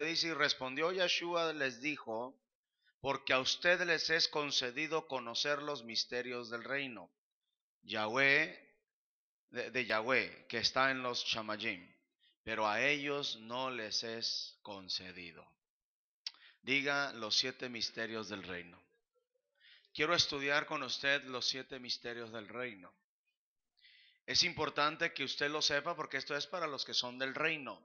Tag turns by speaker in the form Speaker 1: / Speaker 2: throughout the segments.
Speaker 1: dice, y respondió Yeshua, les dijo, porque a ustedes les es concedido conocer los misterios del reino. Yahweh, de Yahweh, que está en los Shamayim, pero a ellos no les es concedido. Diga los 7 misterios del reino. Quiero estudiar con usted los 7 misterios del reino. Es importante que usted lo sepa porque esto es para los que son del reino.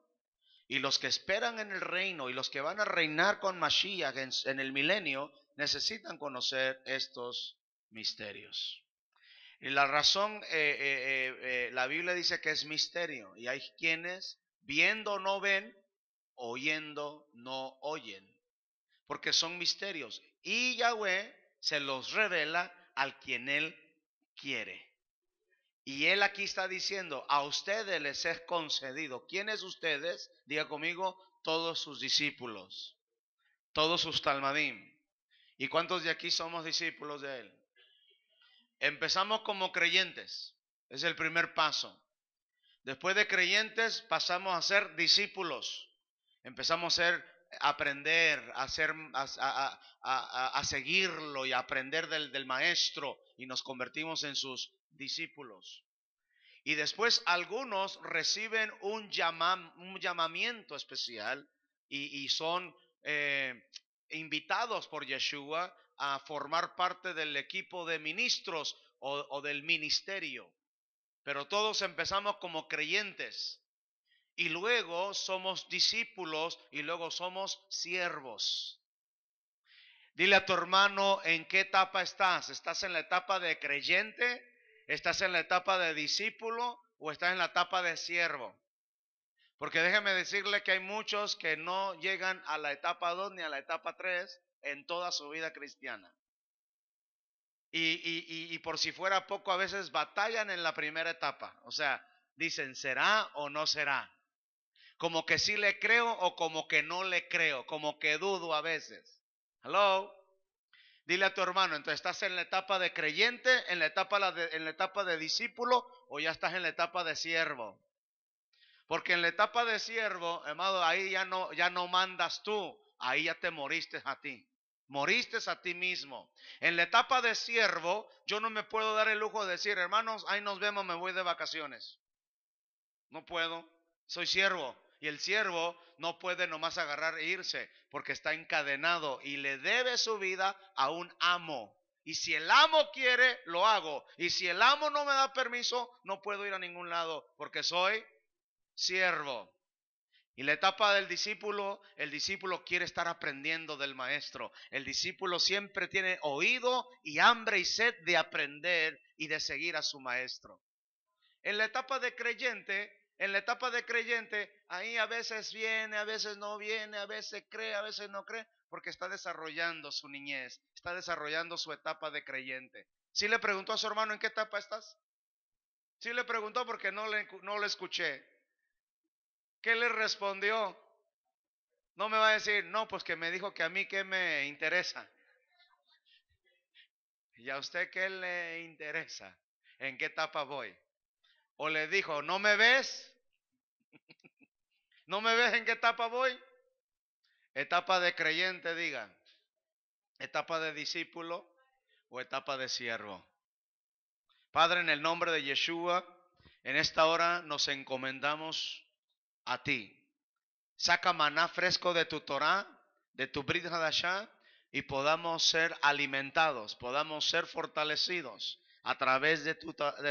Speaker 1: Y los que esperan en el reino y los que van a reinar con Mashiach en el milenio necesitan conocer estos misterios. Y la razón, la Biblia dice que es misterio. Y hay quienes viendo no ven, oyendo no oyen. Porque son misterios. Y Yahweh se los revela al quien Él quiere. Y Él aquí está diciendo, a ustedes les es concedido. ¿Quiénes ustedes? Diga conmigo, todos sus discípulos, todos sus talmadim. ¿Y cuántos de aquí somos discípulos de Él? Empezamos como creyentes, es el primer paso. Después de creyentes pasamos a ser discípulos. Empezamos a aprender, a seguirlo y a aprender del maestro y nos convertimos en sus discípulos. Y después algunos reciben un llamamiento especial y son invitados por Yeshua a formar parte del equipo de ministros o del ministerio. Pero todos empezamos como creyentes y luego somos discípulos y luego somos siervos. Dile a tu hermano en qué etapa estás. ¿Estás en la etapa de creyente? ¿Estás en la etapa de discípulo? ¿O estás en la etapa de siervo? Porque déjeme decirle que hay muchos que no llegan a la etapa 2 ni a la etapa 3 en toda su vida cristiana. Y por si fuera poco, a veces batallan en la primera etapa. O sea, dicen, ¿será o no será? Como que sí le creo o como que no le creo. Como que dudo a veces. Hello. Dile a tu hermano, entonces, ¿estás en la etapa de creyente, en la etapa de discípulo o ya estás en la etapa de siervo? Porque en la etapa de siervo, hermano, ahí ya no mandas tú, ahí ya te moriste a ti. Moriste a ti mismo. En la etapa de siervo, yo no me puedo dar el lujo de decir, hermanos, ahí nos vemos, me voy de vacaciones. No puedo, soy siervo. Y el siervo no puede nomás agarrar e irse, porque está encadenado y le debe su vida a un amo. Y si el amo quiere, lo hago. Y si el amo no me da permiso, no puedo ir a ningún lado, porque soy siervo. Y la etapa del discípulo, el discípulo quiere estar aprendiendo del maestro. El discípulo siempre tiene oído y hambre y sed de aprender y de seguir a su maestro. En la etapa de creyente, ahí a veces viene, a veces no viene, a veces cree, a veces no cree, porque está desarrollando su niñez, está desarrollando su etapa de creyente. ¿Sí le preguntó a su hermano en qué etapa estás? Sí le preguntó porque no le escuché. ¿Qué le respondió? No me va a decir, no, pues que me dijo que a mí qué me interesa. ¿Y a usted qué le interesa? ¿En qué etapa voy? O le dijo, ¿no me ves? ¿No me ves en qué etapa voy? Etapa de creyente, diga. Etapa de discípulo o etapa de siervo. Padre, en el nombre de Yeshua, en esta hora nos encomendamos a ti. Saca maná fresco de tu Torah, de tu Brit Hadashah, y podamos ser alimentados, podamos ser fortalecidos a través de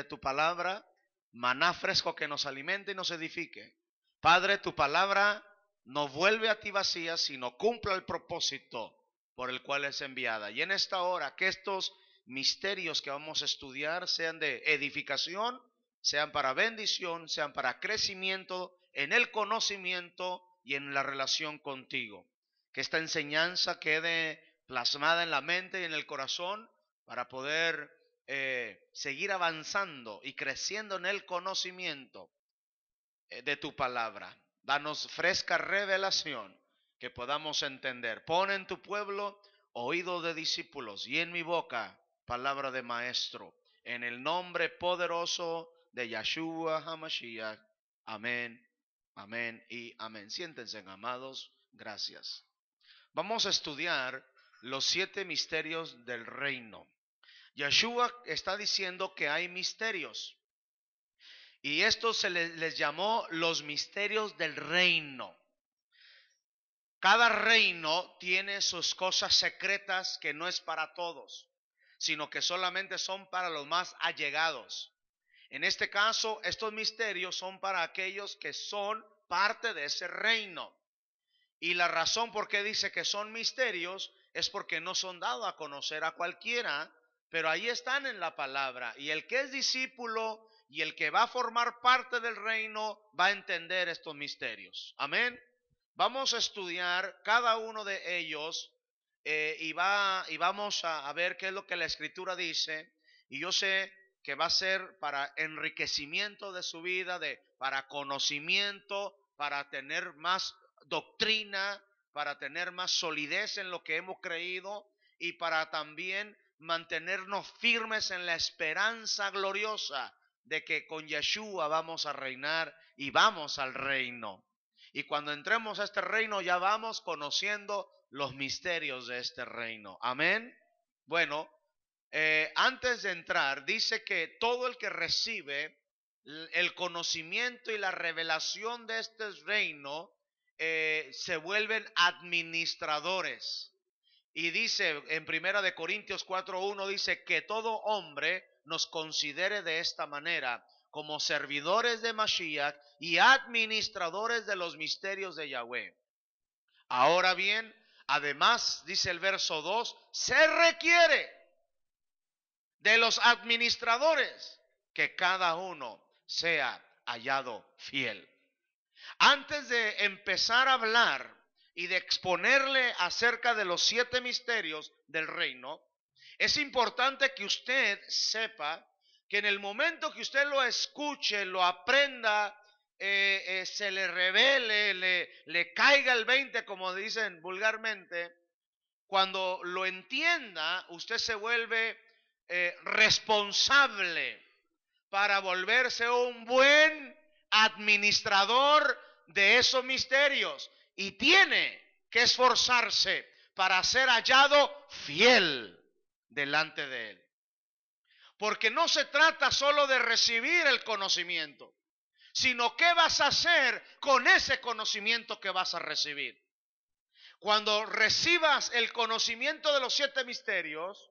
Speaker 1: tu palabra, maná fresco que nos alimente y nos edifique. Padre, tu palabra no vuelve a ti vacía, sino cumpla el propósito por el cual es enviada. Y en esta hora, que estos misterios que vamos a estudiar sean de edificación, sean para bendición, sean para crecimiento en el conocimiento y en la relación contigo. Que esta enseñanza quede plasmada en la mente y en el corazón para poder seguir avanzando y creciendo en el conocimiento de tu palabra. Danos fresca revelación que podamos entender. Pon en tu pueblo oído de discípulos y en mi boca palabra de maestro. En el nombre poderoso de Yeshua HaMashiach. Amén, amén y amén. Siéntense, amados. Gracias. Vamos a estudiar los 7 misterios del reino. Yeshua está diciendo que hay misterios. Y esto se les llamó los misterios del reino. Cada reino tiene sus cosas secretas que no es para todos, sino que solamente son para los más allegados. En este caso, estos misterios son para aquellos que son parte de ese reino. Y la razón por qué dice que son misterios es porque no son dados a conocer a cualquiera, pero ahí están en la palabra. Y el que es discípulo y el que va a formar parte del reino va a entender estos misterios. Amén. Vamos a estudiar cada uno de ellos y vamos a ver qué es lo que la Escritura dice. Y yo sé que va a ser para enriquecimiento de su vida, para conocimiento, para tener más doctrina, para tener más solidez en lo que hemos creído y para también mantenernos firmes en la esperanza gloriosa de que con Yeshua vamos a reinar y vamos al reino. Y cuando entremos a este reino ya vamos conociendo los misterios de este reino. Amén. Bueno, antes de entrar, dice que todo el que recibe el conocimiento y la revelación de este reino se vuelven administradores. Y dice en 1 Corintios 4:1 dice que todo hombre nos considere de esta manera, como servidores de Mashiach y administradores de los misterios de Yahweh. Ahora bien, además, dice el verso 2, se requiere de los administradores que cada uno sea hallado fiel. Antes de empezar a hablar y de exponerle acerca de los 7 misterios del reino, es importante que usted sepa que en el momento que usted lo escuche, lo aprenda, se le revele, le caiga el 20, como dicen vulgarmente, cuando lo entienda, usted se vuelve responsable para volverse un buen administrador de esos misterios. Y tiene que esforzarse para ser hallado fiel delante de él. Porque no se trata solo de recibir el conocimiento, sino qué vas a hacer con ese conocimiento que vas a recibir. Cuando recibas el conocimiento de los 7 misterios,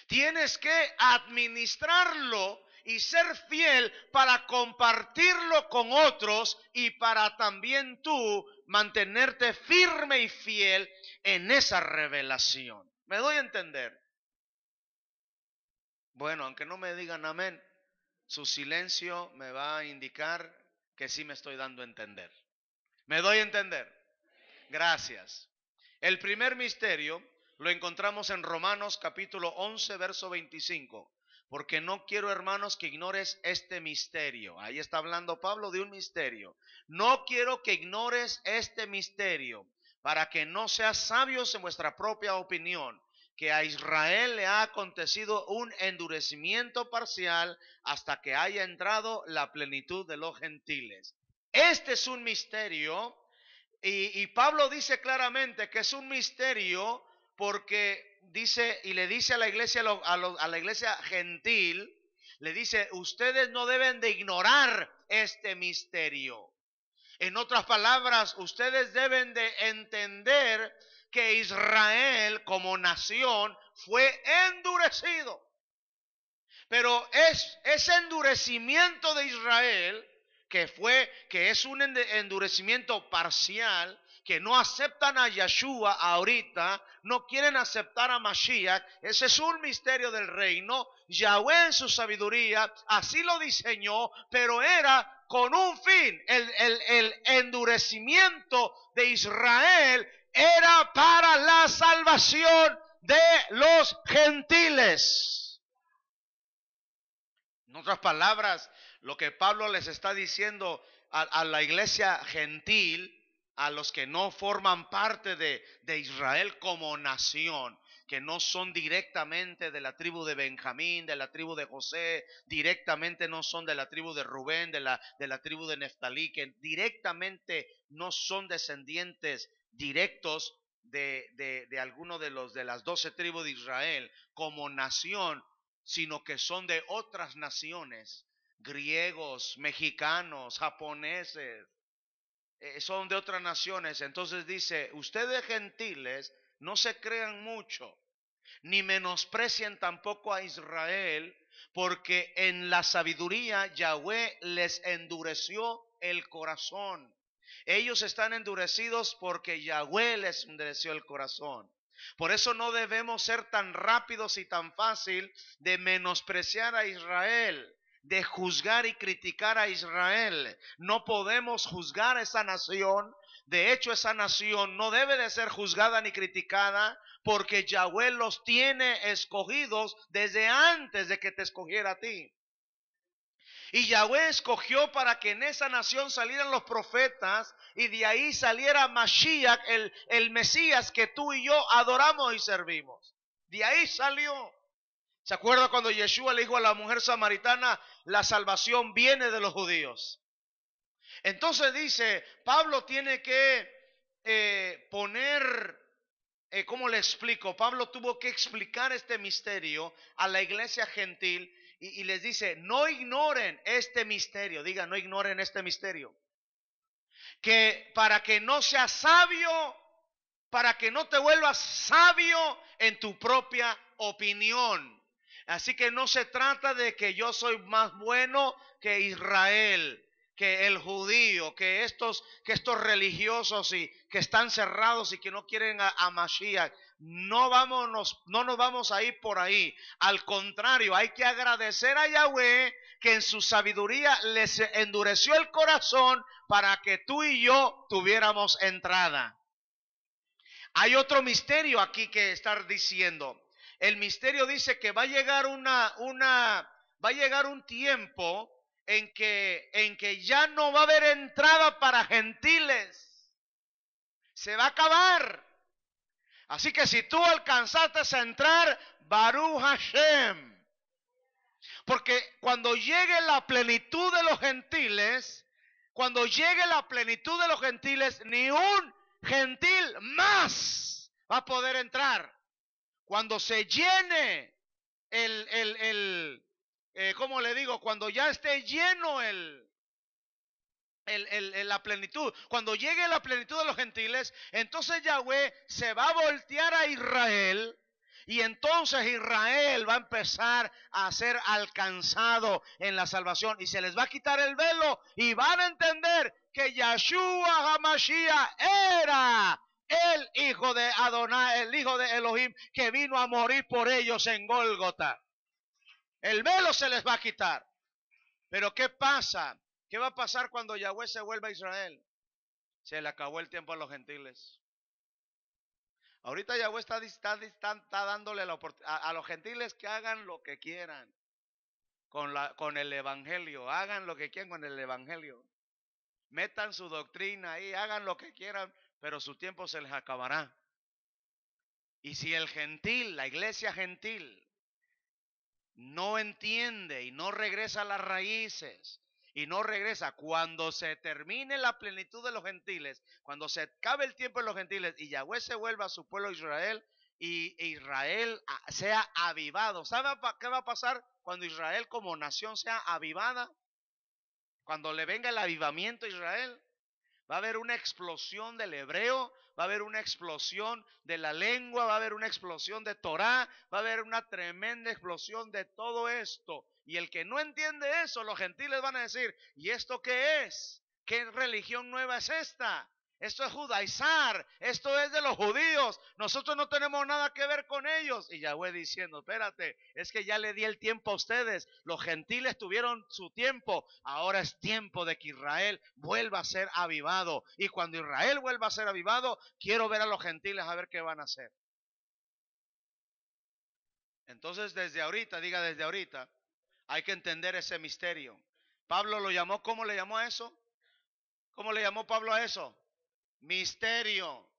Speaker 1: tienes que administrarlo y ser fiel para compartirlo con otros y para también tú mantenerte firme y fiel en esa revelación. ¿Me doy a entender? Bueno, aunque no me digan amén, su silencio me va a indicar que sí me estoy dando a entender. ¿Me doy a entender? Gracias. El primer misterio lo encontramos en Romanos capítulo 11, verso 25. Porque no quiero, hermanos, que ignores este misterio. Ahí está hablando Pablo de un misterio. No quiero que ignores este misterio, para que no seas sabios en vuestra propia opinión, que a Israel le ha acontecido un endurecimiento parcial hasta que haya entrado la plenitud de los gentiles. Este es un misterio. Y Pablo dice claramente que es un misterio porque dice y le dice a la iglesia, a la iglesia gentil, le dice, ustedes no deben de ignorar este misterio. En otras palabras, ustedes deben de entender que Israel como nación fue endurecido. Pero ese endurecimiento de Israel que es un endurecimiento parcial, que no aceptan a Yeshua ahorita, no quieren aceptar a Mashiach. Ese es un misterio del reino. Yahweh en su sabiduría así lo diseñó, pero era con un fin. El endurecimiento de Israel era para la salvación de los gentiles. En otras palabras, lo que Pablo les está diciendo a la iglesia gentil, a los que no forman parte de Israel como nación, que no son directamente de la tribu de Benjamín, de la tribu de José, directamente no son de la tribu de Rubén, de la tribu de Neftalí, que directamente no son descendientes directos de alguno de las 12 tribus de Israel como nación, sino que son de otras naciones, griegos, mexicanos, japoneses, son de otras naciones. Entonces dice, ustedes gentiles no se crean mucho, ni menosprecien tampoco a Israel, porque en la sabiduría Yahweh les endureció el corazón. Ellos están endurecidos porque Yahweh les endureció el corazón. Por eso no debemos ser tan rápidos y tan fácil de menospreciar a Israel, de juzgar y criticar a Israel. No podemos juzgar a esa nación. De hecho, esa nación no debe de ser juzgada ni criticada, porque Yahweh los tiene escogidos desde antes de que te escogiera a ti. Y Yahweh escogió para que en esa nación salieran los profetas y de ahí saliera Mashiach, el Mesías que tú y yo adoramos y servimos. De ahí salió. ¿Se acuerda cuando Yeshua le dijo a la mujer samaritana, la salvación viene de los judíos? Entonces dice, Pablo tiene que poner, ¿cómo le explico? Pablo tuvo que explicar este misterio a la iglesia gentil y les dice, no ignoren este misterio. Diga, no ignoren este misterio. Que para que no seas sabio, para que no te vuelvas sabio en tu propia opinión. Así que no se trata de que yo soy más bueno que Israel, que el judío, que estos religiosos y que están cerrados y que no quieren a Mashiach. No nos vamos a ir por ahí. Al contrario, hay que agradecer a Yahweh que en su sabiduría les endureció el corazón para que tú y yo tuviéramos entrada. Hay otro misterio aquí que estar diciendo. El misterio dice que va a llegar va a llegar un tiempo en que ya no va a haber entrada para gentiles. Se va a acabar. Así que si tú alcanzaste a entrar, Baruch Hashem. Porque cuando llegue la plenitud de los gentiles, cuando llegue la plenitud de los gentiles, ni un gentil más va a poder entrar. Cuando se llene ¿cómo le digo? Cuando ya esté lleno la plenitud, cuando llegue la plenitud de los gentiles, entonces Yahweh se va a voltear a Israel. Y entonces Israel va a empezar a ser alcanzado en la salvación y se les va a quitar el velo y van a entender que Yahshua HaMashiach era el hijo de Adonai, el hijo de Elohim que vino a morir por ellos en Gólgota. El velo se les va a quitar. Pero ¿qué pasa? ¿Qué va a pasar cuando Yahweh se vuelva a Israel? Se le acabó el tiempo a los gentiles. Ahorita Yahweh está dándole la oportunidad a los gentiles que hagan lo que quieran con el evangelio. Hagan lo que quieran con el evangelio. Metan su doctrina ahí, hagan lo que quieran, pero su tiempo se les acabará. Y si el gentil, la iglesia gentil, no entiende y no regresa a las raíces, y no regresa cuando se termine la plenitud de los gentiles, cuando se acabe el tiempo de los gentiles y Yahweh se vuelva a su pueblo Israel y Israel sea avivado. ¿Sabe qué va a pasar cuando Israel como nación sea avivada? Cuando le venga el avivamiento a Israel, va a haber una explosión del hebreo, va a haber una explosión de la lengua, va a haber una explosión de Torah, va a haber una tremenda explosión de todo esto. Y el que no entiende eso, los gentiles van a decir, ¿y esto qué es? ¿Qué religión nueva es esta? Esto es judaizar, esto es de los judíos, nosotros no tenemos nada que ver con ellos. Y Yahweh diciendo, espérate, es que ya le di el tiempo a ustedes, los gentiles tuvieron su tiempo, ahora es tiempo de que Israel vuelva a ser avivado. Y cuando Israel vuelva a ser avivado, quiero ver a los gentiles a ver qué van a hacer. Entonces desde ahorita, diga desde ahorita, hay que entender ese misterio. Pablo lo llamó, ¿cómo le llamó a eso? ¿Cómo le llamó Pablo a eso? Misterio.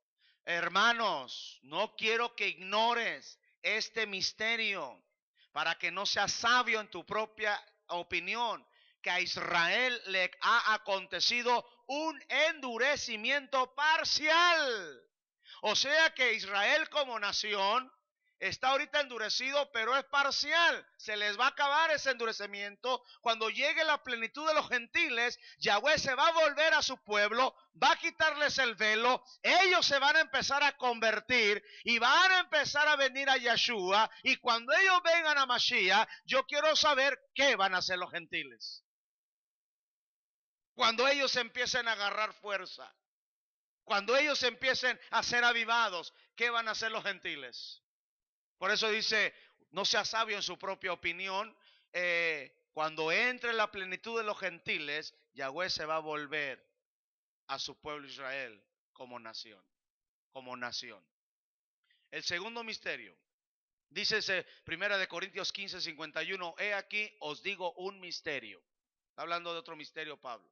Speaker 1: Hermanos, no quiero que ignores este misterio para que no seas sabio en tu propia opinión, que a Israel le ha acontecido un endurecimiento parcial. O sea que Israel como nación está ahorita endurecido, pero es parcial. Se les va a acabar ese endurecimiento. Cuando llegue la plenitud de los gentiles, Yahweh se va a volver a su pueblo, va a quitarles el velo, ellos se van a empezar a convertir y van a empezar a venir a Yeshua. Y cuando ellos vengan a Mashiach, yo quiero saber qué van a hacer los gentiles. Cuando ellos empiecen a agarrar fuerza, cuando ellos empiecen a ser avivados, ¿qué van a hacer los gentiles? Por eso dice, no sea sabio en su propia opinión. Cuando entre la plenitud de los gentiles, Yahweh se va a volver a su pueblo Israel como nación. Como nación. El segundo misterio. Dice Primera de Corintios 15:51, he aquí os digo un misterio. Está hablando de otro misterio Pablo.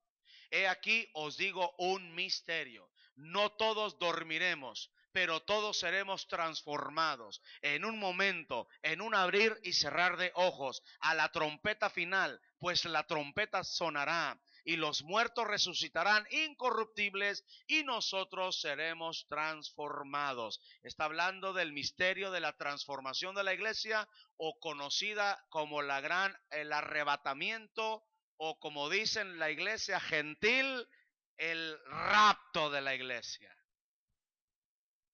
Speaker 1: He aquí os digo un misterio. No todos dormiremos, pero todos seremos transformados en un momento, en un abrir y cerrar de ojos, a la trompeta final, pues la trompeta sonará y los muertos resucitarán incorruptibles y nosotros seremos transformados. Está hablando del misterio de la transformación de la iglesia, o conocida como el arrebatamiento, o como dicen la iglesia gentil, el rapto de la iglesia.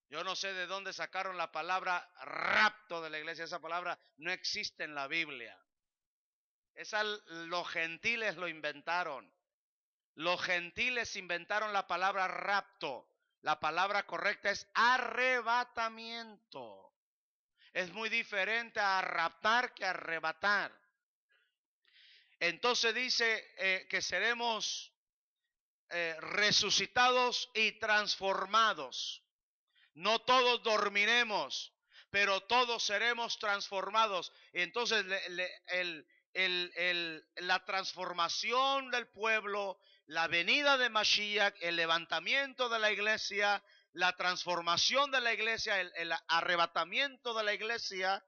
Speaker 1: Yo no sé de dónde sacaron la palabra rapto de la iglesia. Esa palabra no existe en la Biblia. Los gentiles lo inventaron. Los gentiles inventaron la palabra rapto. La palabra correcta es arrebatamiento. Es muy diferente a raptar que a arrebatar. Entonces dice que seremos resucitados y transformados. No todos dormiremos, pero todos seremos transformados. Entonces la transformación del pueblo, la venida de Mashiach, el levantamiento de la iglesia, la transformación de la iglesia, el arrebatamiento de la iglesia,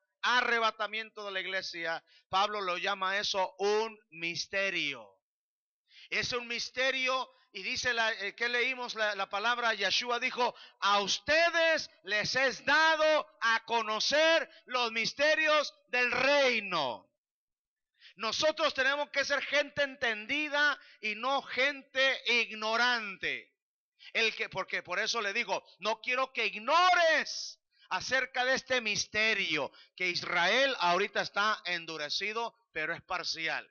Speaker 1: Pablo lo llama eso un misterio. Es un misterio. Y dice que leímos la palabra, Yeshua dijo, a ustedes les es dado a conocer los misterios del reino. Nosotros tenemos que ser gente entendida y no gente ignorante. Porque por eso le digo, no quiero que ignores acerca de este misterio, que Israel ahorita está endurecido, pero es parcial,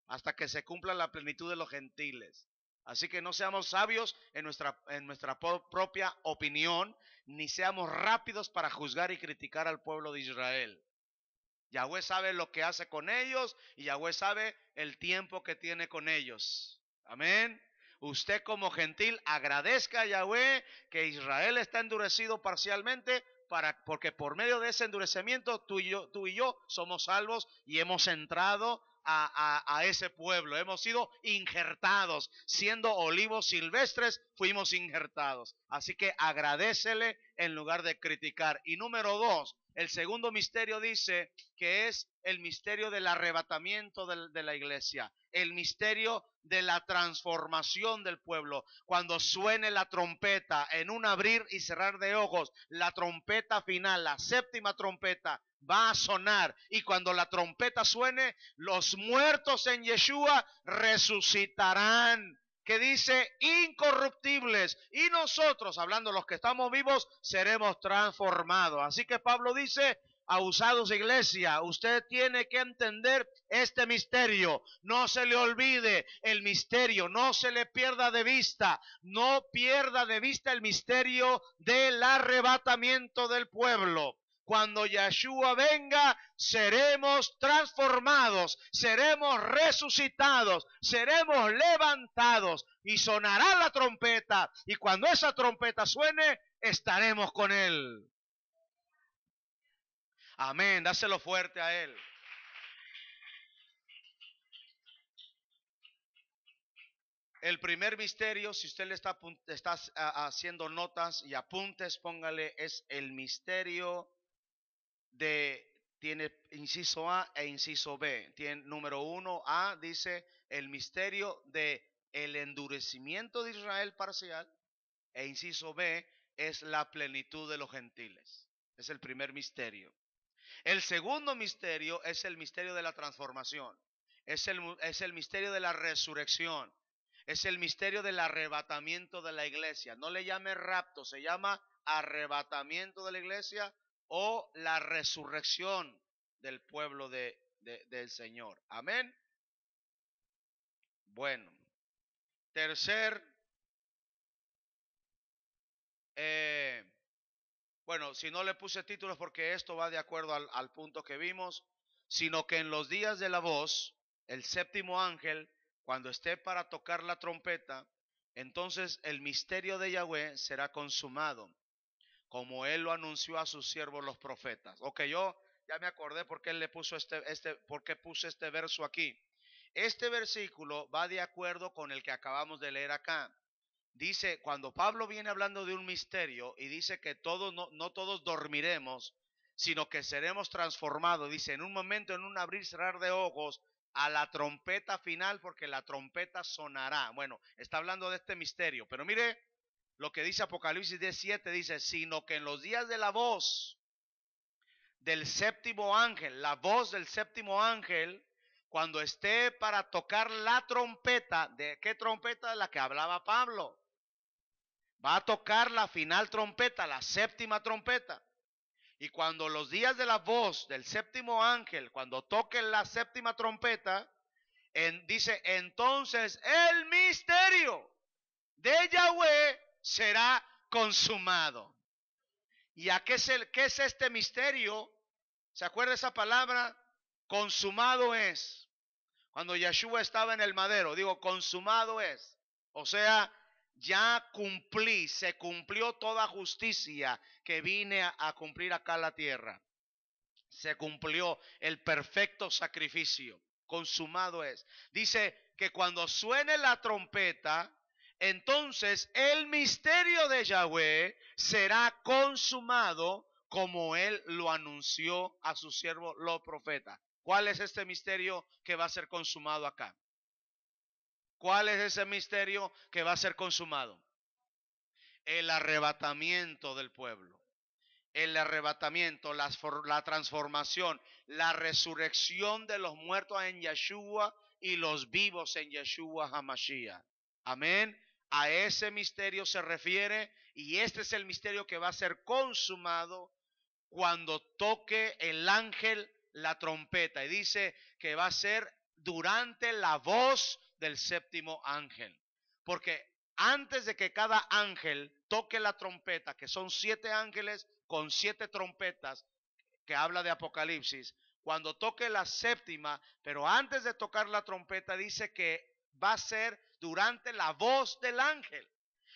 Speaker 1: hasta que se cumpla la plenitud de los gentiles. Así que no seamos sabios en nuestra propia opinión, ni seamos rápidos para juzgar y criticar al pueblo de Israel. Yahweh sabe lo que hace con ellos y Yahweh sabe el tiempo que tiene con ellos. Amén. Usted como gentil agradezca a Yahweh que Israel está endurecido parcialmente, porque por medio de ese endurecimiento tú y yo somos salvos y hemos entrado a ese pueblo. Hemos sido injertados, siendo olivos silvestres, fuimos injertados. Así que agradécele en lugar de criticar. Y número 2, el segundo misterio dice que es el misterio del arrebatamiento de la iglesia, el misterio de la transformación del pueblo. Cuando suene la trompeta, en un abrir y cerrar de ojos, la trompeta final, la séptima trompeta, va a sonar. Y cuando la trompeta suene, los muertos en Yeshua resucitarán, que dice incorruptibles, y nosotros, hablando los que estamos vivos, seremos transformados. Así que Pablo dice, abusados iglesia, usted tiene que entender este misterio. No se le olvide el misterio, no se le pierda de vista, no pierda de vista el misterio del arrebatamiento del pueblo. Cuando Yeshua venga, seremos transformados, seremos resucitados, seremos levantados y sonará la trompeta. Y cuando esa trompeta suene, estaremos con Él. Amén, dáselo fuerte a Él. El primer misterio, si usted le está haciendo notas y apuntes, póngale, es el misterio tiene inciso A e inciso B. Tiene número 1A, dice el misterio de el endurecimiento de Israel parcial, e inciso B es la plenitud de los gentiles. Es el primer misterio. El segundo misterio es el misterio de la transformación. Es el misterio de la resurrección. Es el misterio del arrebatamiento de la iglesia. No le llame rapto, se llama arrebatamiento de la iglesia o la resurrección del pueblo del Señor. Amén. Bueno, tercer, bueno, si no le puse títulos porque esto va de acuerdo al punto que vimos, sino que en los días de la voz, el séptimo ángel, cuando esté para tocar la trompeta, entonces el misterio de Yahweh será consumado, como él lo anunció a sus siervos los profetas. Ok, yo ya me acordé por qué él le puso por qué puse este verso aquí. Este versículo va de acuerdo con el que acabamos de leer acá. Dice, cuando Pablo viene hablando de un misterio y dice que todos no todos dormiremos, sino que seremos transformados, dice, en un momento, en un abrir y cerrar de ojos, a la trompeta final, porque la trompeta sonará. Bueno, está hablando de este misterio, pero mire lo que dice Apocalipsis 17, dice, sino que en los días de la voz del séptimo ángel, la voz del séptimo ángel, cuando esté para tocar la trompeta, ¿de qué trompeta? La que hablaba Pablo. Va a tocar la final trompeta, la séptima trompeta. Y cuando los días de la voz del séptimo ángel, cuando toque la séptima trompeta, dice, entonces el misterio de Yahweh será consumado. ¿Y a qué es este misterio? ¿Se acuerda esa palabra? Consumado es. Cuando Yeshua estaba en el madero, digo, consumado es. O sea, ya cumplí, se cumplió toda justicia que vine a cumplir acá en la tierra. Se cumplió el perfecto sacrificio. Consumado es. Dice que cuando suene la trompeta, entonces el misterio de Yahweh será consumado como él lo anunció a su siervo los profetas. ¿Cuál es este misterio que va a ser consumado acá? ¿Cuál es ese misterio que va a ser consumado? El arrebatamiento del pueblo. El arrebatamiento, la transformación, la resurrección de los muertos en Yeshua y los vivos en Yeshua HaMashiach. Amén. A ese misterio se refiere, y este es el misterio que va a ser consumado cuando toque el ángel la trompeta. Y dice que va a ser durante la voz del séptimo ángel. Porque antes de que cada ángel toque la trompeta, que son 7 ángeles con 7 trompetas, que habla de Apocalipsis, cuando toque la séptima, pero antes de tocar la trompeta, dice que va a ser durante la voz del ángel.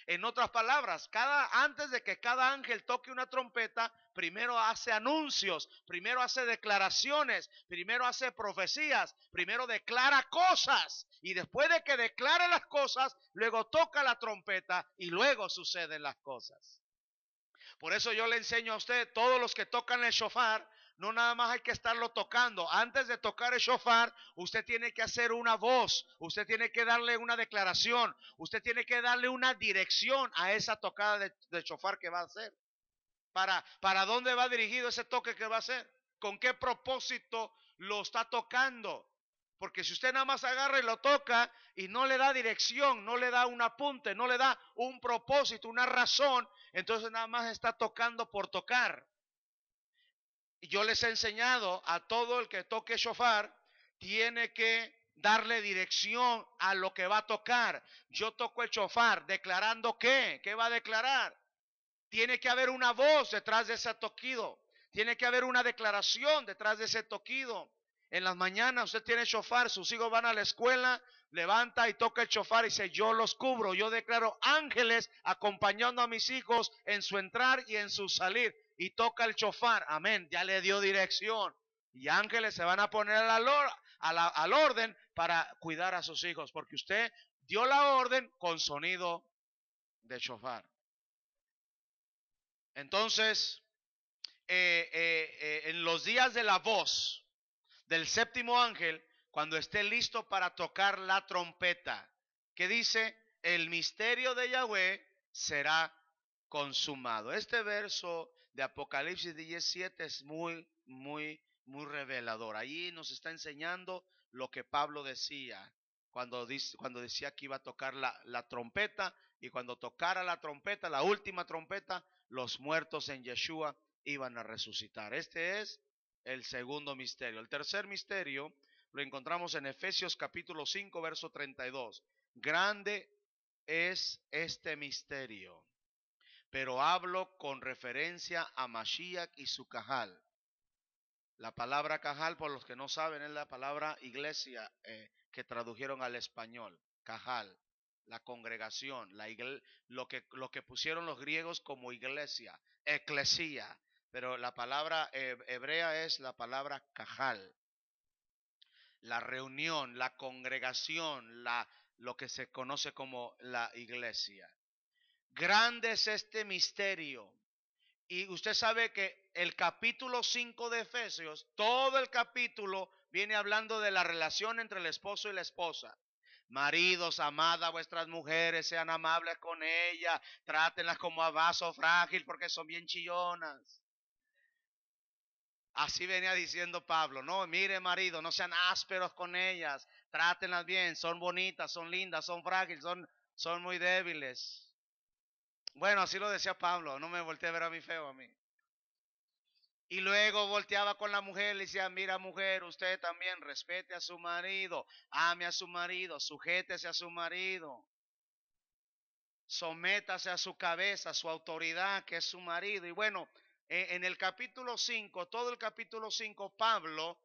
Speaker 1: En otras palabras, antes de que cada ángel toque una trompeta, primero hace anuncios, primero hace declaraciones, primero hace profecías, primero declara cosas. Y después de que declara las cosas, luego toca la trompeta y luego suceden las cosas. Por eso yo le enseño a usted, todos los que tocan el shofar, no nada más hay que estarlo tocando. Antes de tocar el shofar, usted tiene que hacer una voz, usted tiene que darle una declaración, usted tiene que darle una dirección a esa tocada de shofar que va a hacer. ¿Para dónde va dirigido ese toque que va a hacer? ¿Con qué propósito lo está tocando? Porque si usted nada más agarra y lo toca y no le da dirección, no le da un apunte, no le da un propósito, una razón, entonces nada más está tocando por tocar. Y yo les he enseñado a todo el que toque shofar, tiene que darle dirección a lo que va a tocar. Yo toco el shofar, declarando ¿qué? ¿Qué va a declarar? Tiene que haber una voz detrás de ese toquido. Tiene que haber una declaración detrás de ese toquido. En las mañanas usted tiene shofar, sus hijos van a la escuela, levanta y toca el shofar y dice, yo los cubro, yo declaro ángeles acompañando a mis hijos en su entrar y en su salir. Y toca el shofar, amén, ya le dio dirección. Y ángeles se van a poner al orden para cuidar a sus hijos, porque dio la orden con sonido de shofar. Entonces, en los días de la voz del séptimo ángel, cuando esté listo para tocar la trompeta, que dice, el misterio de Yahweh será consumado. Este verso de Apocalipsis 17 es muy revelador. Ahí nos está enseñando lo que Pablo decía cuando decía que iba a tocar la trompeta, y cuando tocara la trompeta, la última trompeta, los muertos en Yeshua iban a resucitar. Este es el segundo misterio. El tercer misterio lo encontramos en Efesios capítulo 5, verso 32. Grande es este misterio, pero hablo con referencia a Mashiach y su cajal. La palabra cajal, por los que no saben, es la palabra iglesia que tradujeron al español. Cajal, la congregación, lo que pusieron los griegos como iglesia, eclesía. Pero la palabra hebrea es la palabra cajal. La reunión, la congregación, lo que se conoce como la iglesia. Grande es este misterio. Y usted sabe que el capítulo 5 de Efesios, todo el capítulo viene hablando de la relación entre el esposo y la esposa. Maridos, amad a vuestras mujeres, sean amables con ellas, trátenlas como a vaso frágil porque son bien chillonas. Así venía diciendo Pablo, no, mire marido, no sean ásperos con ellas, trátenlas bien, son bonitas, son lindas, son frágiles, son muy débiles. Bueno, así lo decía Pablo, no me volteé a ver a mí feo a mí. Y luego volteaba con la mujer y le decía, mira mujer, usted también respete a su marido, ame a su marido, sujétese a su marido, sométase a su cabeza, a su autoridad que es su marido. Y bueno, en el capítulo 5, todo el capítulo 5, Pablo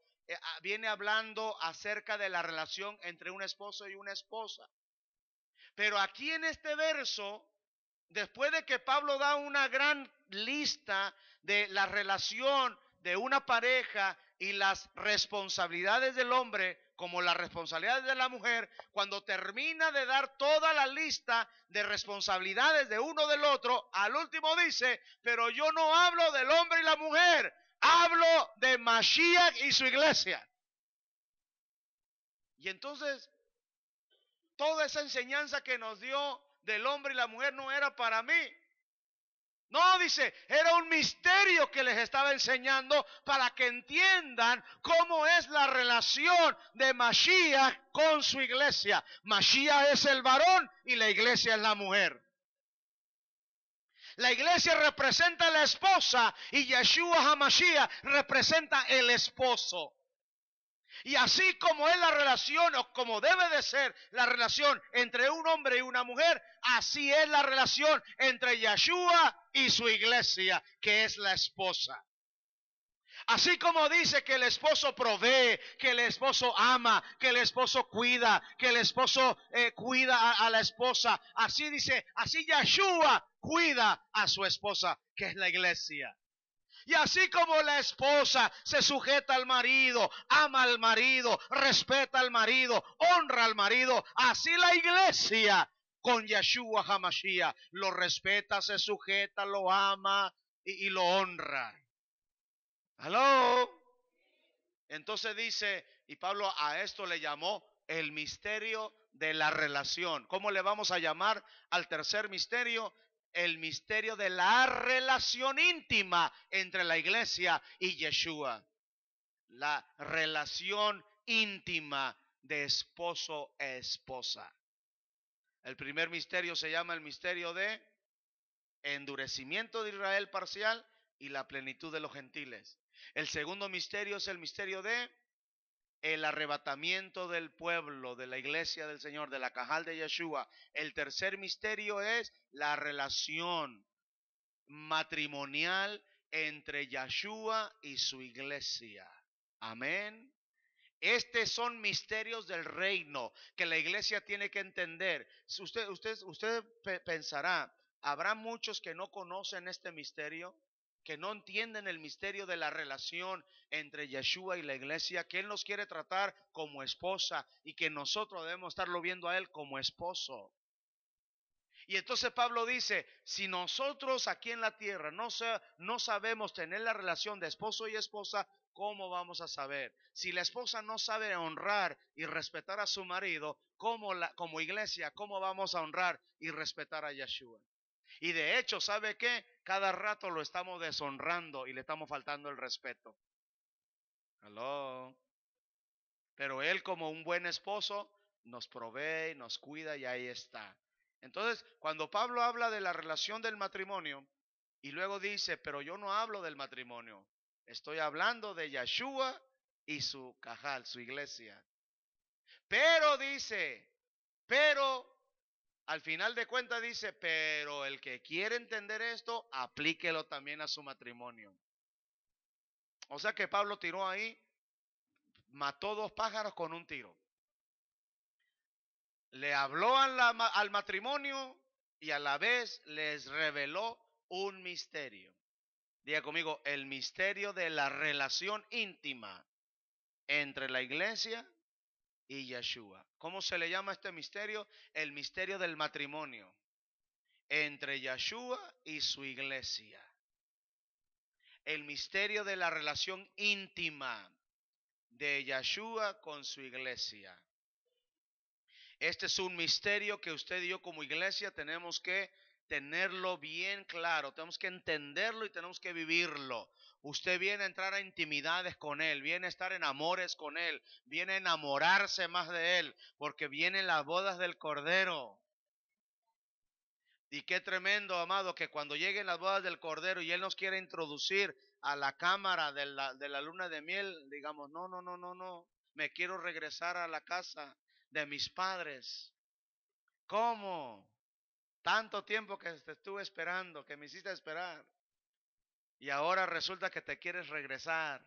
Speaker 1: viene hablando acerca de la relación entre un esposo y una esposa. Pero aquí en este verso, después de que Pablo da una gran lista de la relación de una pareja y las responsabilidades del hombre como las responsabilidades de la mujer, cuando termina de dar toda la lista de responsabilidades de uno del otro, al último dice, pero yo no hablo del hombre y la mujer, hablo de Mashiach y su iglesia. Y entonces, toda esa enseñanza que nos dio del hombre y la mujer no era para mí. No, dice, era un misterio que les estaba enseñando para que entiendan cómo es la relación de Mashiach con su iglesia. Mashiach es el varón y la iglesia es la mujer. La iglesia representa a la esposa y Yeshua HaMashiach representa el esposo. Y así como es la relación, o como debe de ser la relación entre un hombre y una mujer, así es la relación entre Yeshua y su iglesia, que es la esposa. Así como dice que el esposo provee, que el esposo ama, que el esposo cuida, que el esposo cuida a la esposa, así dice, así Yeshua cuida a su esposa, que es la iglesia. Y así como la esposa se sujeta al marido, ama al marido, respeta al marido, honra al marido, así la iglesia con Yeshua HaMashiach lo respeta, se sujeta, lo ama y lo honra. ¿Aló? Entonces dice, y Pablo a esto le llamó el misterio de la relación. ¿Cómo le vamos a llamar al tercer misterio? El misterio de la relación íntima entre la iglesia y Yeshua. La relación íntima de esposo e esposa. El primer misterio se llama el misterio de endurecimiento de Israel parcial y la plenitud de los gentiles. El segundo misterio es el misterio de el arrebatamiento del pueblo, de la iglesia del Señor, de la cajal de Yeshua. El tercer misterio es la relación matrimonial entre Yeshua y su iglesia. Amén. Estos son misterios del reino que la iglesia tiene que entender. Usted pensará, ¿habrá muchos que no conocen este misterio? que no entienden el misterio de la relación entre Yeshua y la iglesia, que Él nos quiere tratar como esposa y que nosotros debemos estarlo viendo a Él como esposo. Y entonces Pablo dice, si nosotros aquí en la tierra no sabemos tener la relación de esposo y esposa, ¿cómo vamos a saber? Si la esposa no sabe honrar y respetar a su marido, como iglesia, ¿cómo vamos a honrar y respetar a Yeshua? Y de hecho, ¿sabe qué? Cada rato lo estamos deshonrando y le estamos faltando el respeto. Aló. Pero Él, como un buen esposo, nos provee, nos cuida y ahí está. Entonces, cuando Pablo habla de la relación del matrimonio y luego dice, pero yo no hablo del matrimonio, estoy hablando de Yeshua y su cajal, su iglesia. Pero dice, pero al final de cuentas dice, pero el que quiere entender esto, aplíquelo también a su matrimonio. O sea que Pablo tiró ahí, mató 2 pájaros con un tiro. Le habló al matrimonio y a la vez les reveló un misterio. Diga conmigo, el misterio de la relación íntima entre la iglesia y Yeshua. ¿Cómo se le llama este misterio? El misterio del matrimonio entre Yeshua y su iglesia. El misterio de la relación íntima de Yeshua con su iglesia. Este es un misterio que usted y yo como iglesia tenemos que tenerlo bien claro, tenemos que entenderlo y tenemos que vivirlo. Usted viene a entrar a intimidades con Él, viene a estar en amores con Él, viene a enamorarse más de Él, porque vienen las bodas del Cordero. Y qué tremendo, amado, que cuando lleguen las bodas del Cordero y Él nos quiere introducir a la cámara de la luna de miel, digamos, no, me quiero regresar a la casa de mis padres. ¿Cómo? Tanto tiempo que te estuve esperando, que me hiciste esperar. Y ahora resulta que te quieres regresar.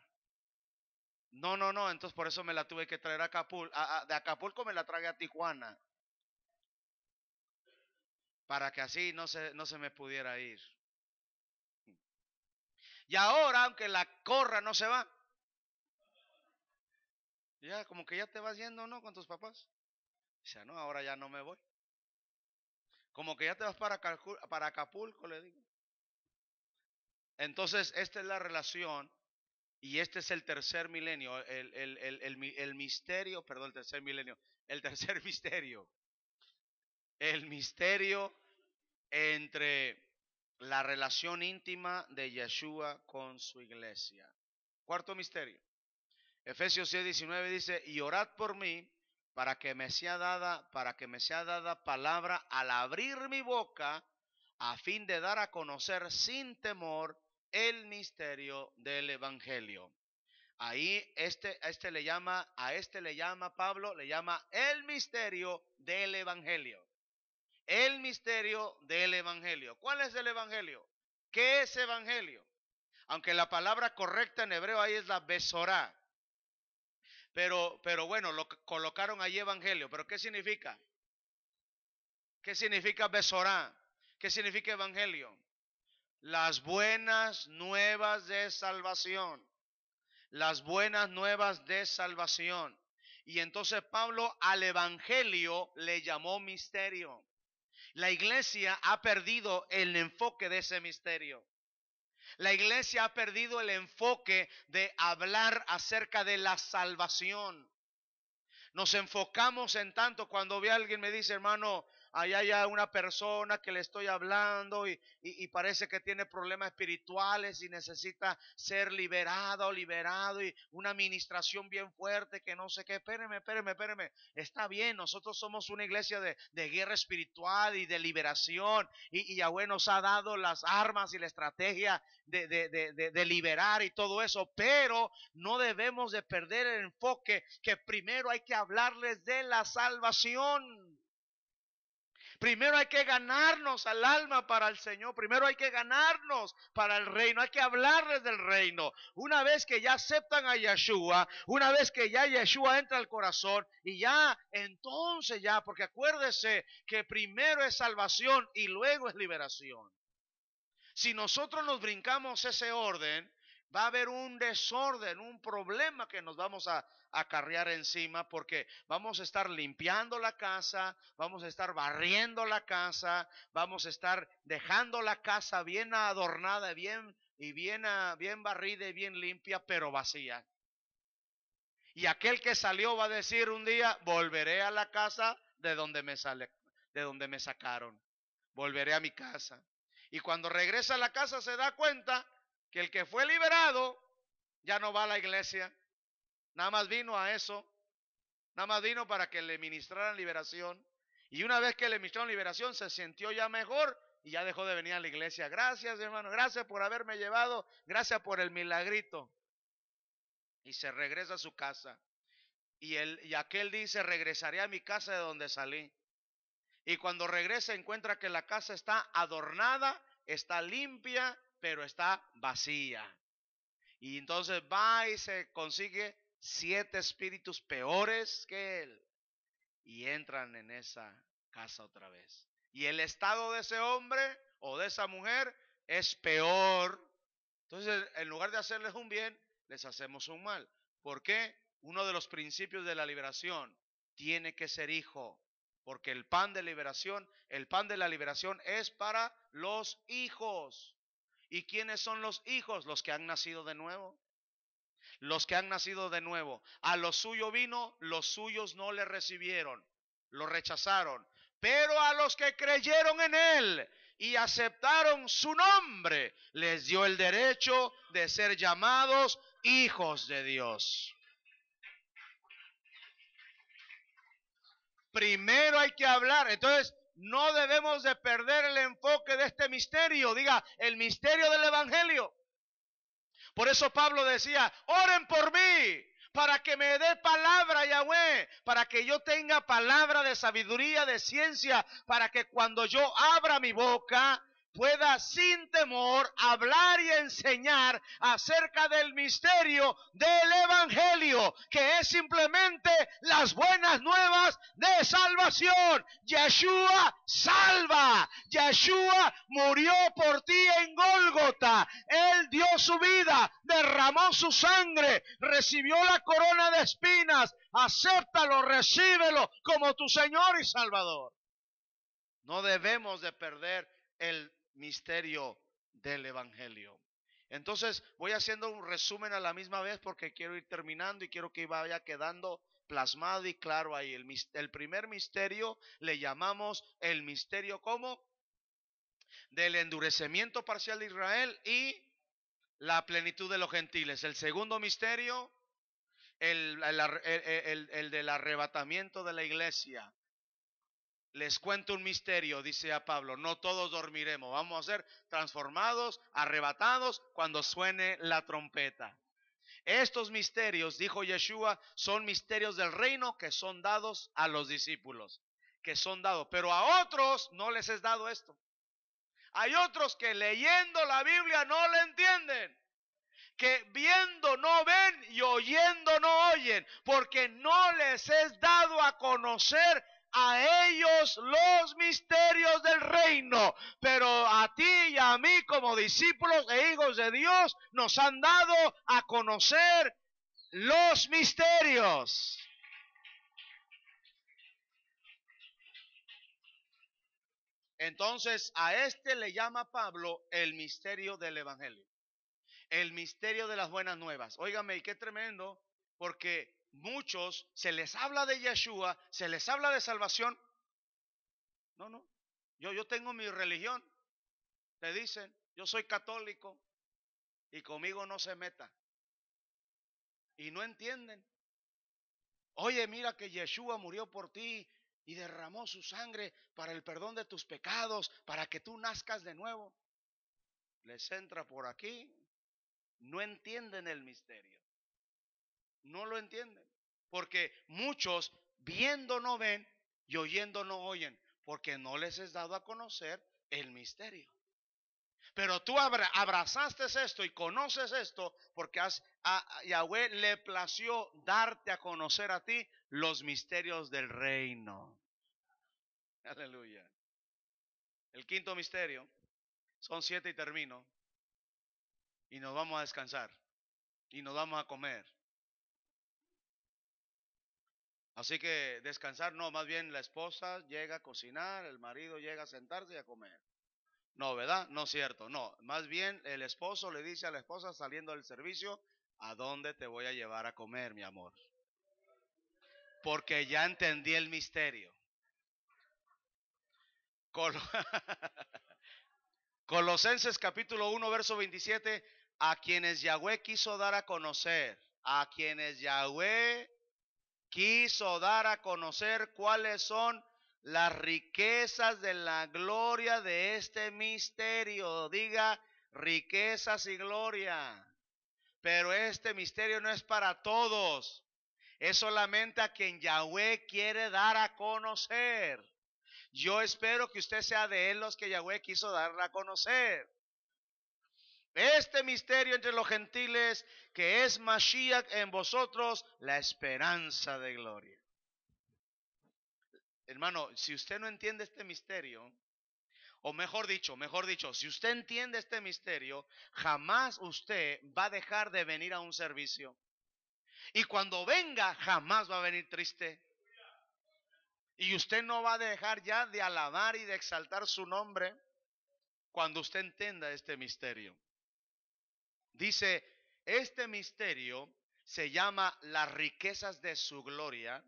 Speaker 1: No, entonces por eso me la tuve que traer a Acapulco. De Acapulco me la traje a Tijuana. Para que así no se me pudiera ir. Y ahora, aunque la corra, no se va. Ya, como que ya te vas yendo, ¿no? Con tus papás. Dice, no, ahora ya no me voy. Como que ya te vas para Acapulco, le digo. Entonces, esta es la relación y este es el tercer milenio, el misterio, perdón, el tercer milenio, el tercer misterio. El misterio entre la relación íntima de Yeshua con su iglesia. Cuarto misterio. Efesios 6:19 dice, y orad por mí para que me sea dada palabra al abrir mi boca a fin de dar a conocer sin temor el misterio del evangelio. Ahí a este le llama Pablo, le llama el misterio del evangelio. El misterio del evangelio. ¿Cuál es el evangelio? ¿Qué es evangelio? Aunque la palabra correcta en hebreo ahí es la besorá. Pero bueno, lo colocaron ahí evangelio. ¿Pero qué significa? ¿Qué significa besorá? ¿Qué significa evangelio? Las buenas nuevas de salvación. Las buenas nuevas de salvación. Y entonces Pablo al evangelio le llamó misterio. La iglesia ha perdido el enfoque de ese misterio. La iglesia ha perdido el enfoque de hablar acerca de la salvación. Nos enfocamos en tanto cuando ve a alguien me dice, hermano, allá hay una persona que le estoy hablando y parece que tiene problemas espirituales y necesita ser liberada o liberado y una administración bien fuerte que no sé qué. Espéreme. Está bien, nosotros somos una iglesia de guerra espiritual y de liberación y Yahweh nos ha dado las armas y la estrategia de liberar y todo eso, pero no debemos de perder el enfoque que primero hay que hablarles de la salvación. Primero hay que ganarnos al alma para el Señor. Primero hay que ganarnos para el reino. Hay que hablarles del reino. Una vez que ya aceptan a Yeshua, una vez que ya Yeshua entra al corazón y ya, entonces ya, porque acuérdese que primero es salvación y luego es liberación. Si nosotros nos brincamos ese orden, va a haber un desorden, un problema que nos vamos a acarrear encima, porque vamos a estar limpiando la casa, vamos a estar barriendo la casa, vamos a estar dejando la casa bien adornada, bien barrida y bien limpia, pero vacía. Y aquel que salió va a decir un día: volveré a la casa de donde me sacaron. Volveré a mi casa. Y cuando regresa a la casa se da cuenta que el que fue liberado ya no va a la iglesia. Nada más vino a eso. Nada más vino para que le ministraran liberación. Y una vez que le ministraron liberación se sintió ya mejor y ya dejó de venir a la iglesia. Gracias, hermano. Gracias por haberme llevado. Gracias por el milagrito. Y se regresa a su casa. Y aquel dice: regresaré a mi casa de donde salí. Y cuando regresa encuentra que la casa está adornada, está limpia, pero está vacía. Y entonces va y se consigue 7 espíritus peores que él. Y entran en esa casa otra vez. Y el estado de ese hombre o de esa mujer es peor. Entonces, en lugar de hacerles un bien, les hacemos un mal. ¿Por qué? Uno de los principios de la liberación: tiene que ser hijo. Porque el pan de la liberación es para los hijos. ¿Y quiénes son los hijos? Los que han nacido de nuevo. Los que han nacido de nuevo. A lo suyo vino, los suyos no le recibieron, lo rechazaron. Pero a los que creyeron en él y aceptaron su nombre, les dio el derecho de ser llamados hijos de Dios. Primero hay que hablar. Entonces, no debemos de perder el enfoque de este misterio. Diga, el misterio del evangelio. Por eso Pablo decía: oren por mí, para que me dé palabra, Yahweh, para que yo tenga palabra de sabiduría, de ciencia, para que cuando yo abra mi boca pueda sin temor hablar y enseñar acerca del misterio del evangelio, que es simplemente las buenas nuevas de salvación. Yeshua salva. Yeshua murió por ti en Gólgota. Él dio su vida, derramó su sangre, recibió la corona de espinas. Acéptalo, recíbelo como tu Señor y Salvador. No debemos de perder el misterio del evangelio. Entonces voy haciendo un resumen a la misma vez porque quiero ir terminando y quiero que vaya quedando plasmado y claro ahí. El primer misterio le llamamos el misterio ¿cómo? Del endurecimiento parcial de Israel y la plenitud de los gentiles. El segundo misterio, el del arrebatamiento de la iglesia. Les cuento un misterio, dice a Pablo: no todos dormiremos, vamos a ser transformados, arrebatados cuando suene la trompeta. Estos misterios, dijo Yeshua, son misterios del reino que son dados a los discípulos, que son dados, pero a otros no les es dado esto. Hay otros que leyendo la Biblia no la entienden, que viendo no ven y oyendo no oyen, porque no les es dado a conocer a ellos los misterios del reino. Pero a ti y a mí, como discípulos e hijos de Dios, nos han dado a conocer los misterios. Entonces a este le llama Pablo el misterio del evangelio, el misterio de las buenas nuevas. Óigame, y qué tremendo, porque muchos se les habla de Yeshua, se les habla de salvación. No, yo tengo mi religión. Te dicen: yo soy católico y conmigo no se meta. Y no entienden. Oye, mira que Yeshua murió por ti y derramó su sangre para el perdón de tus pecados, para que tú nazcas de nuevo. Les entra por aquí. No entienden el misterio. No lo entienden. Porque muchos viendo no ven y oyendo no oyen, porque no les es dado a conocer el misterio. Pero tú abrazaste esto y conoces esto porque a Yahweh le plació darte a conocer a ti los misterios del reino. Aleluya. El quinto misterio Son 7 y termino. Y nos vamos a descansar. Y nos vamos a comer. Así que descansar no, más bien la esposa llega a cocinar, el marido llega a sentarse y a comer. No, ¿verdad? No es cierto, no. Más bien el esposo le dice a la esposa saliendo del servicio, ¿a dónde te voy a llevar a comer, mi amor? Porque ya entendí el misterio. Colosenses capítulo 1, verso 27, a quienes Yahweh quiso dar a conocer, a quienes Yahweh quiso dar a conocer cuáles son las riquezas de la gloria de este misterio. Diga, riquezas y gloria. Pero este misterio no es para todos. Es solamente a quien Yahweh quiere dar a conocer. Yo espero que usted sea de él los que Yahweh quiso dar a conocer. Este misterio entre los gentiles, que es Mashiach en vosotros, la esperanza de gloria. Hermano, si usted no entiende este misterio, o mejor dicho, si usted entiende este misterio, jamás usted va a dejar de venir a un servicio. Y cuando venga, jamás va a venir triste. Y usted no va a dejar ya de alabar y de exaltar su nombre cuando usted entienda este misterio. Dice, este misterio se llama las riquezas de su gloria.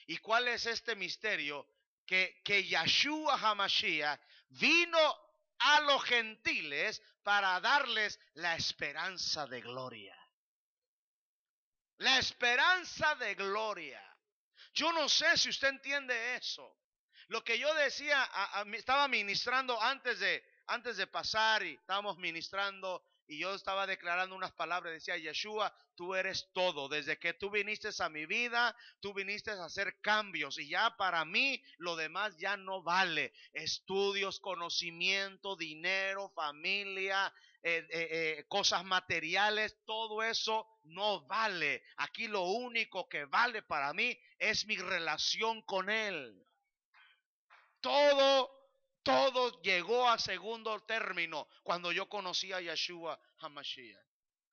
Speaker 1: ¿Y cuál es este misterio? Que Yahshua HaMashiach vino a los gentiles para darles la esperanza de gloria. La esperanza de gloria. Yo no sé si usted entiende eso. Lo que yo decía, estaba ministrando antes de pasar y estábamos ministrando y yo estaba declarando unas palabras. Decía, Yeshua, tú eres todo. Desde que tú viniste a mi vida, tú viniste a hacer cambios y ya para mí lo demás ya no vale. Estudios, conocimiento, dinero, familia, cosas materiales, todo eso no vale. Aquí lo único que vale para mí es mi relación con Él. Todo llegó a segundo término cuando yo conocí a Yeshua HaMashiach.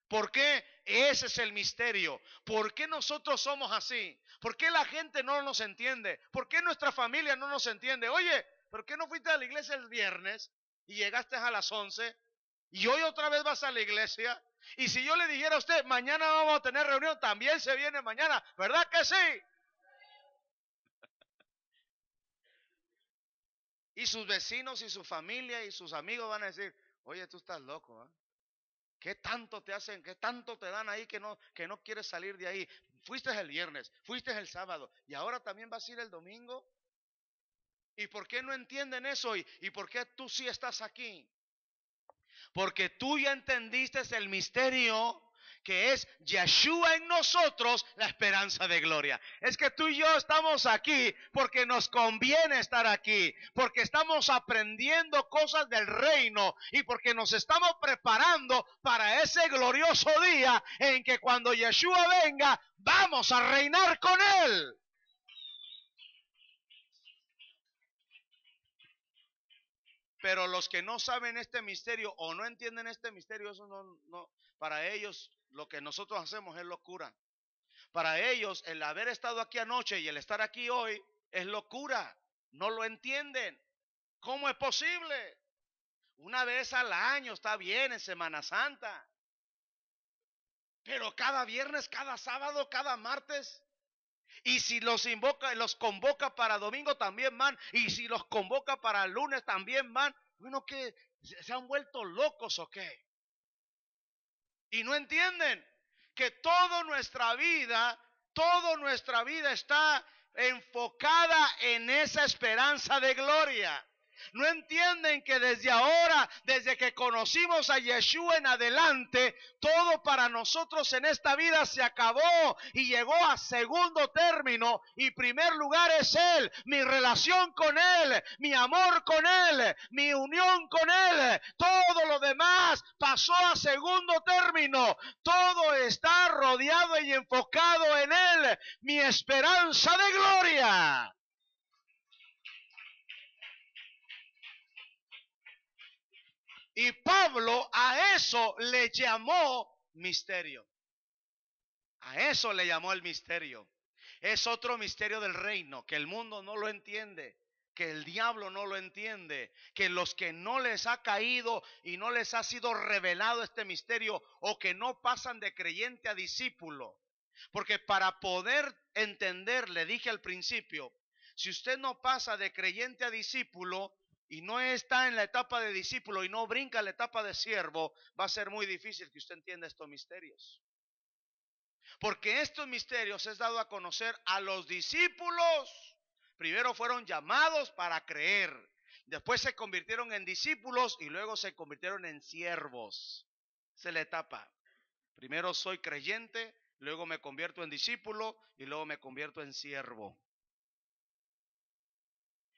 Speaker 1: ¿Por qué? Ese es el misterio. ¿Por qué nosotros somos así? ¿Por qué la gente no nos entiende? ¿Por qué nuestra familia no nos entiende? Oye, ¿por qué no fuiste a la iglesia el viernes y llegaste a las 11? Y hoy otra vez vas a la iglesia. Y si yo le dijera a usted, mañana vamos a tener reunión, también se viene mañana, ¿verdad que sí? Y sus vecinos y su familia y sus amigos van a decir, oye, tú estás loco, ¿eh? ¿Qué tanto te hacen, qué tanto te dan ahí que no quieres salir de ahí? Fuiste el viernes, fuiste el sábado y ahora también vas a ir el domingo. ¿Y por qué no entienden eso? ¿Y por qué tú sí estás aquí? Porque tú ya entendiste el misterio que es Yeshua en nosotros, la esperanza de gloria. Es que tú y yo estamos aquí porque nos conviene estar aquí, porque estamos aprendiendo cosas del reino y porque nos estamos preparando para ese glorioso día en que cuando Yeshua venga, vamos a reinar con Él. Pero los que no saben este misterio o no entienden este misterio, eso no, para ellos lo que nosotros hacemos es locura. Para ellos el haber estado aquí anoche y el estar aquí hoy es locura. No lo entienden. ¿Cómo es posible? Una vez al año está bien en Semana Santa. Pero cada viernes, cada sábado, cada martes. Y si los convoca para domingo también van. Y si los convoca para lunes también van. Bueno, ¿qué? ¿Se han vuelto locos o qué? Y no entienden que toda nuestra vida está enfocada en esa esperanza de gloria. No entienden que desde ahora, desde que conocimos a Yeshua en adelante, todo para nosotros en esta vida se acabó y llegó a segundo término. Y primer lugar es Él, mi relación con Él, mi amor con Él, mi unión con Él. Todo lo demás pasó a segundo término. Todo está rodeado y enfocado en Él, mi esperanza de gloria. Y Pablo a eso le llamó misterio. A eso le llamó el misterio. Es otro misterio del reino que el mundo no lo entiende, que el diablo no lo entiende, que los que no les ha caído y no les ha sido revelado este misterio, o que no pasan de creyente a discípulo. Porque para poder entender, le dije al principio, si usted no pasa de creyente a discípulo y no está en la etapa de discípulo y no brinca la etapa de siervo, va a ser muy difícil que usted entienda estos misterios. Porque estos misterios es dado a conocer a los discípulos. Primero fueron llamados para creer, después se convirtieron en discípulos y luego se convirtieron en siervos. Esa es la etapa. Primero soy creyente, luego me convierto en discípulo y luego me convierto en siervo.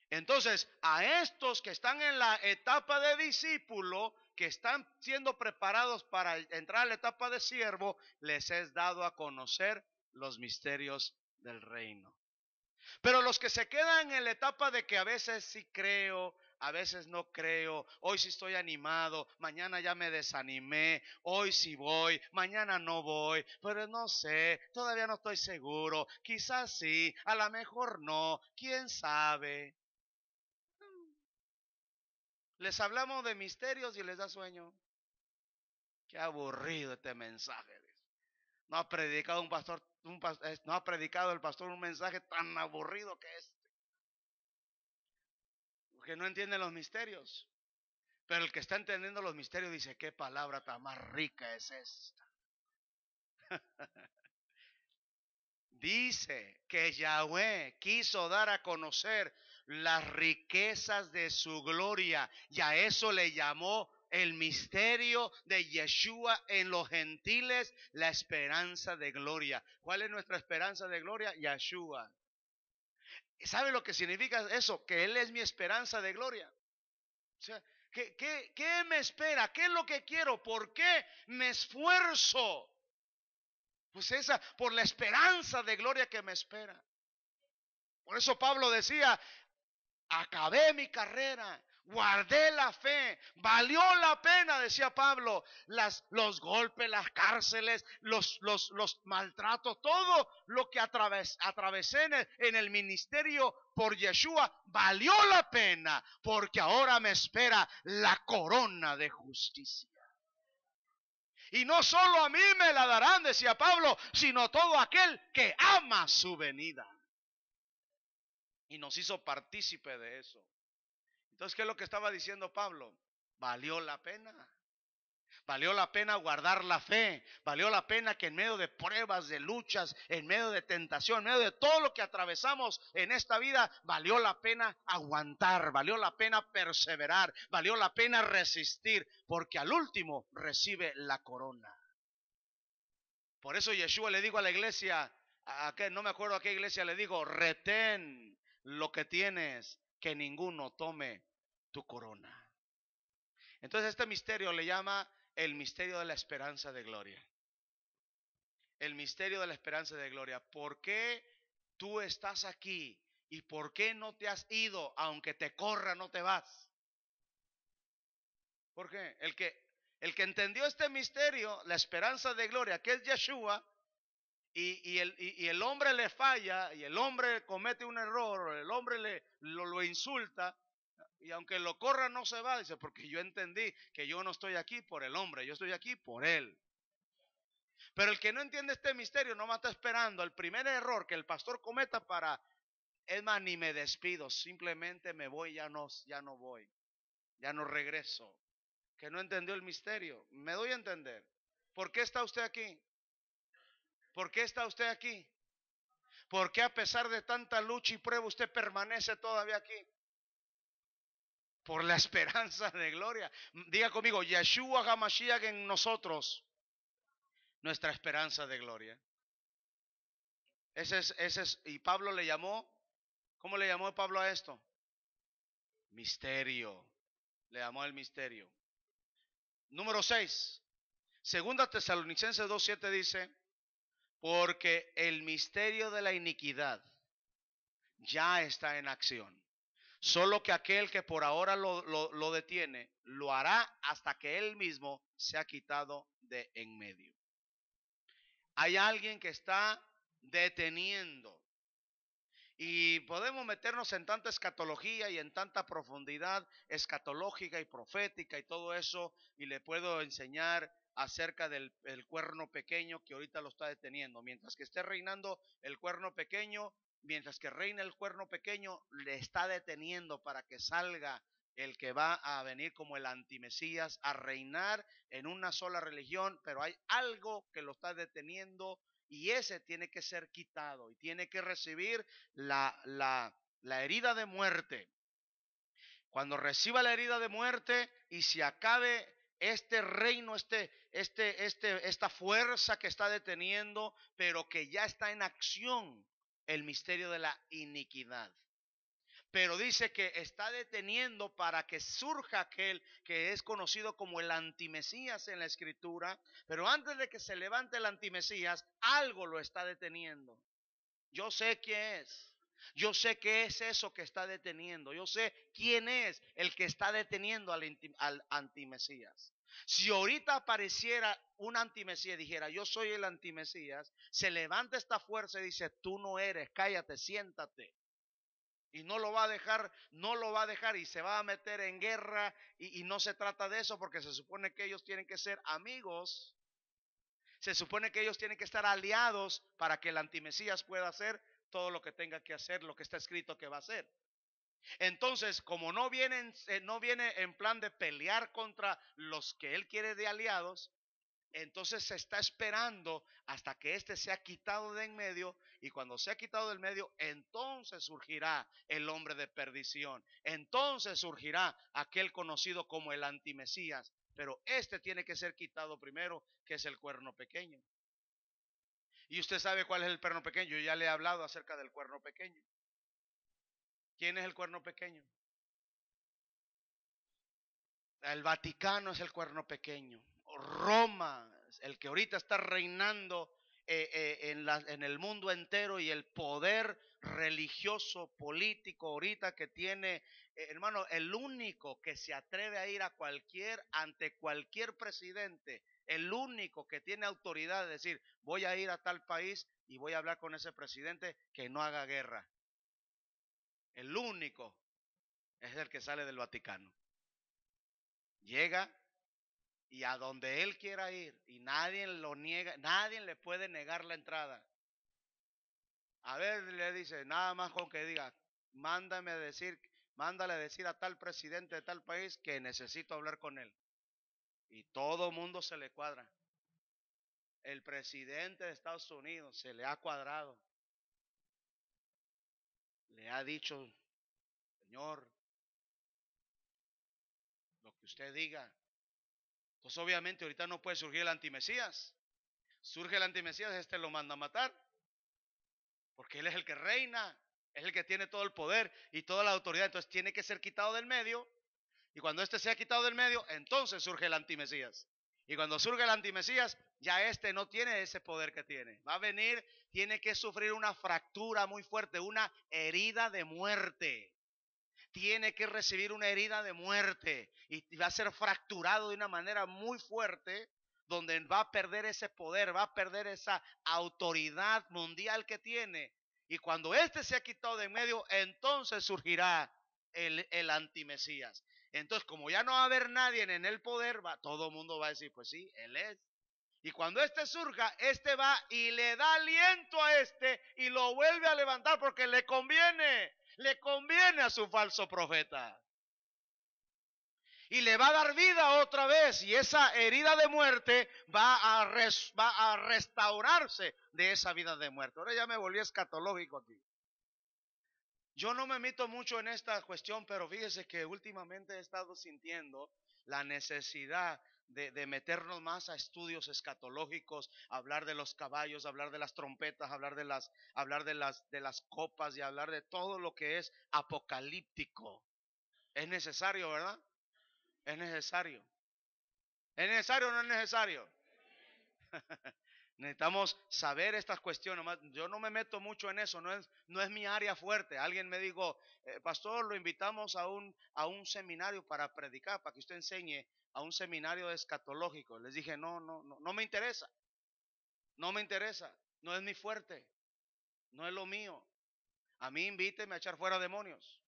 Speaker 1: Entonces, a estos que están en la etapa de discípulo, que están siendo preparados para entrar a la etapa de siervo, les es dado a conocer los misterios del reino. Pero los que se quedan en la etapa de que a veces sí creo, a veces no creo, hoy sí estoy animado, mañana ya me desanimé, hoy sí voy, mañana no voy, pero no sé, todavía no estoy seguro, quizás sí, a lo mejor no, quién sabe. Les hablamos de misterios y les da sueño. Qué aburrido este mensaje. No ha predicado un pastor, no ha predicado el pastor un mensaje tan aburrido que este. Porque no entiende los misterios. Pero el que está entendiendo los misterios dice, qué palabra tan más rica es esta. Dice que Yahweh quiso dar a conocer las riquezas de su gloria, y a eso le llamó el misterio de Yeshua en los gentiles, la esperanza de gloria. ¿Cuál es nuestra esperanza de gloria? Yeshua. ¿Sabe lo que significa eso? Que Él es mi esperanza de gloria. O sea, ¿qué me espera? ¿Qué es lo que quiero? ¿Por qué me esfuerzo? Pues esa, por la esperanza de gloria que me espera. Por eso Pablo decía, acabé mi carrera, guardé la fe, valió la pena, decía Pablo, los golpes, las cárceles, los maltratos, todo lo que atravesé en el ministerio por Yeshua, valió la pena, porque ahora me espera la corona de justicia. Y no solo a mí me la darán, decía Pablo, sino todo aquel que ama su venida. Y nos hizo partícipe de eso. Entonces, ¿qué es lo que estaba diciendo Pablo? Valió la pena. Valió la pena guardar la fe. Valió la pena que en medio de pruebas, de luchas, en medio de tentación, en medio de todo lo que atravesamos en esta vida, valió la pena aguantar, valió la pena perseverar, valió la pena resistir, porque al último recibe la corona. Por eso Yeshua le dijo a la iglesia, no me acuerdo a qué iglesia le dijo, retén lo que tienes, que ninguno tome tu corona. Entonces este misterio le llama el misterio de la esperanza de gloria. El misterio de la esperanza de gloria. ¿Por qué tú estás aquí? ¿Y por qué no te has ido? Aunque te corra, no te vas. ¿Por qué? El que entendió este misterio, la esperanza de gloria, que es Yeshua, y el hombre le falla, y el hombre comete un error, el hombre lo insulta, y aunque lo corra no se va, dice, porque yo entendí que yo no estoy aquí por el hombre, yo estoy aquí por él. Pero el que no entiende este misterio no está esperando el primer error que el pastor cometa para, es más, ni me despido, simplemente me voy, ya no voy, ya no regreso. Que no entendió el misterio. ¿Me doy a entender? ¿Por qué está usted aquí? ¿Por qué está usted aquí? ¿Por qué a pesar de tanta lucha y prueba usted permanece todavía aquí? Por la esperanza de gloria. Diga conmigo, Yeshua HaMashiach en nosotros, nuestra esperanza de gloria. Ese es, y Pablo le llamó, ¿cómo le llamó Pablo a esto? Misterio. Le llamó el misterio. Número 6. Segunda Tesalonicenses 2:7 dice, porque el misterio de la iniquidad ya está en acción. Solo que aquel que por ahora lo detiene, lo hará hasta que él mismo sea quitado de en medio. Hay alguien que está deteniendo. Y podemos meternos en tanta escatología y en tanta profundidad escatológica y profética y todo eso, y le puedo enseñar acerca del cuerno pequeño que ahorita lo está deteniendo. Mientras que esté reinando el cuerno pequeño, mientras que reina el cuerno pequeño, le está deteniendo para que salga el que va a venir como el antimesías a reinar en una sola religión, pero hay algo que lo está deteniendo y ese tiene que ser quitado y tiene que recibir la herida de muerte. Cuando reciba la herida de muerte y se acabe este reino, esta fuerza que está deteniendo, pero que ya está en acción, el misterio de la iniquidad. Pero dice que está deteniendo para que surja aquel que es conocido como el antimesías en la escritura, pero antes de que se levante el antimesías, algo lo está deteniendo. Yo sé qué es. Yo sé qué es eso que está deteniendo. Yo sé quién es el que está deteniendo al antimesías. Si ahorita apareciera un antimesías y dijera, yo soy el antimesías, se levanta esta fuerza y dice, tú no eres, cállate, siéntate. Y no lo va a dejar, no lo va a dejar y se va a meter en guerra y no se trata de eso porque se supone que ellos tienen que ser amigos. Se supone que ellos tienen que estar aliados para que el antimesías pueda hacer todo lo que tenga que hacer, lo que está escrito que va a hacer. Entonces, como no viene en plan de pelear contra los que él quiere de aliados, entonces se está esperando hasta que éste sea quitado de en medio, y cuando sea quitado del medio, entonces surgirá el hombre de perdición. Entonces surgirá aquel conocido como el antimesías. Pero este tiene que ser quitado primero, que es el cuerno pequeño. Y usted sabe cuál es el cuerno pequeño. Yo ya le he hablado acerca del cuerno pequeño. ¿Quién es el cuerno pequeño? El Vaticano es el cuerno pequeño. Roma, el que ahorita está reinando en el mundo entero, y el poder religioso, político ahorita que tiene, hermano, el único que se atreve a ir ante cualquier presidente, el único que tiene autoridad de decir, voy a ir a tal país y voy a hablar con ese presidente que no haga guerra. El único es el que sale del Vaticano. Llega y a donde él quiera ir, y nadie lo niega, nadie le puede negar la entrada. A ver, le dice, nada más con que diga, mándale a decir a tal presidente de tal país que necesito hablar con él. Y todo mundo se le cuadra. El presidente de Estados Unidos se le ha cuadrado. Le ha dicho, señor, lo que usted diga. Entonces obviamente ahorita no puede surgir el antimesías. Surge el antimesías, este lo manda a matar. Porque él es el que reina, es el que tiene todo el poder y toda la autoridad. Entonces tiene que ser quitado del medio. Y cuando este sea quitado del medio, entonces surge el antimesías. Y cuando surge el antimesías, ya este no tiene ese poder que tiene. Va a venir, tiene que sufrir una fractura muy fuerte, una herida de muerte. Tiene que recibir una herida de muerte y va a ser fracturado de una manera muy fuerte, donde va a perder ese poder, va a perder esa autoridad mundial que tiene. Y cuando este se ha quitado de en medio, entonces surgirá el antimesías. Entonces, como ya no va a haber nadie en el poder, todo el mundo va a decir, pues sí, él es. Y cuando este surja, este va y le da aliento a este y lo vuelve a levantar porque le conviene a su falso profeta. Y le va a dar vida otra vez, y esa herida de muerte va a restaurarse de esa vida de muerte. Ahora ya me volví escatológico aquí. Yo no me meto mucho en esta cuestión, pero fíjese que últimamente he estado sintiendo la necesidad de meternos más a estudios escatológicos, hablar de los caballos, hablar de las trompetas, hablar de las copas y hablar de todo lo que es apocalíptico. Es necesario, ¿verdad? Es necesario. ¿Es necesario o no es necesario? Necesitamos saber estas cuestiones. Yo no me meto mucho en eso, no es mi área fuerte. Alguien me dijo, pastor, lo invitamos a un seminario para predicar, para que usted enseñe a un seminario escatológico. Les dije, no me interesa. No me interesa. No es mi fuerte. No es lo mío. A mí invíteme a echar fuera demonios.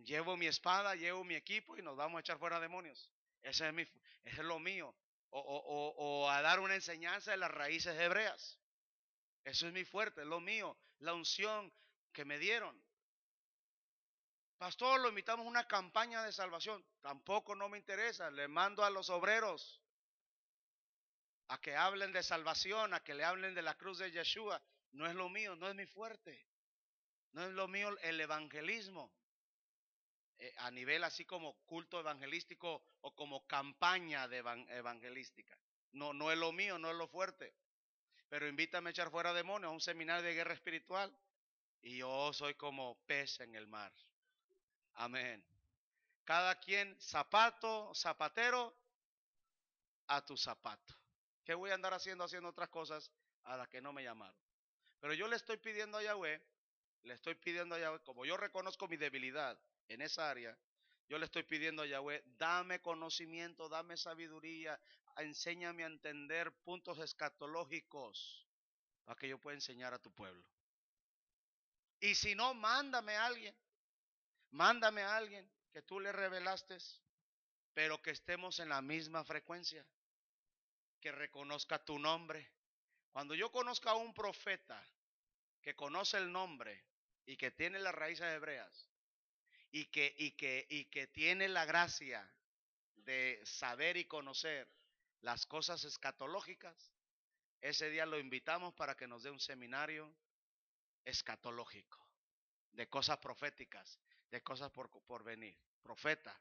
Speaker 1: Llevo mi espada, llevo mi equipo y nos vamos a echar fuera demonios. Ese es lo mío. O a dar una enseñanza de las raíces hebreas. Eso es mi fuerte, es lo mío. La unción que me dieron. Pastor, lo invitamos a una campaña de salvación. Tampoco no me interesa. Le mando a los obreros a que hablen de salvación, a que le hablen de la cruz de Yeshua. No es lo mío, no es mi fuerte. No es lo mío el evangelismo. A nivel así como culto evangelístico o como campaña de evangelística. No es lo mío, no es lo fuerte. Pero invítame a echar fuera demonios a un seminario de guerra espiritual y yo soy como pez en el mar. Amén. Cada quien zapatero a tu zapato. ¿Qué voy a andar haciendo otras cosas a las que no me llamaron? Pero yo le estoy pidiendo a Yahweh, como yo reconozco mi debilidad en esa área, yo le estoy pidiendo a Yahweh, dame conocimiento, dame sabiduría, enséñame a entender puntos escatológicos para que yo pueda enseñar a tu pueblo. Y si no, mándame a alguien que tú le revelaste, pero que estemos en la misma frecuencia, que reconozca tu nombre. Cuando yo conozca a un profeta que conoce el nombre y que tiene las raíces hebreas y que tiene la gracia de saber y conocer las cosas escatológicas, ese día lo invitamos para que nos dé un seminario escatológico, de cosas proféticas, de cosas por venir. Profeta.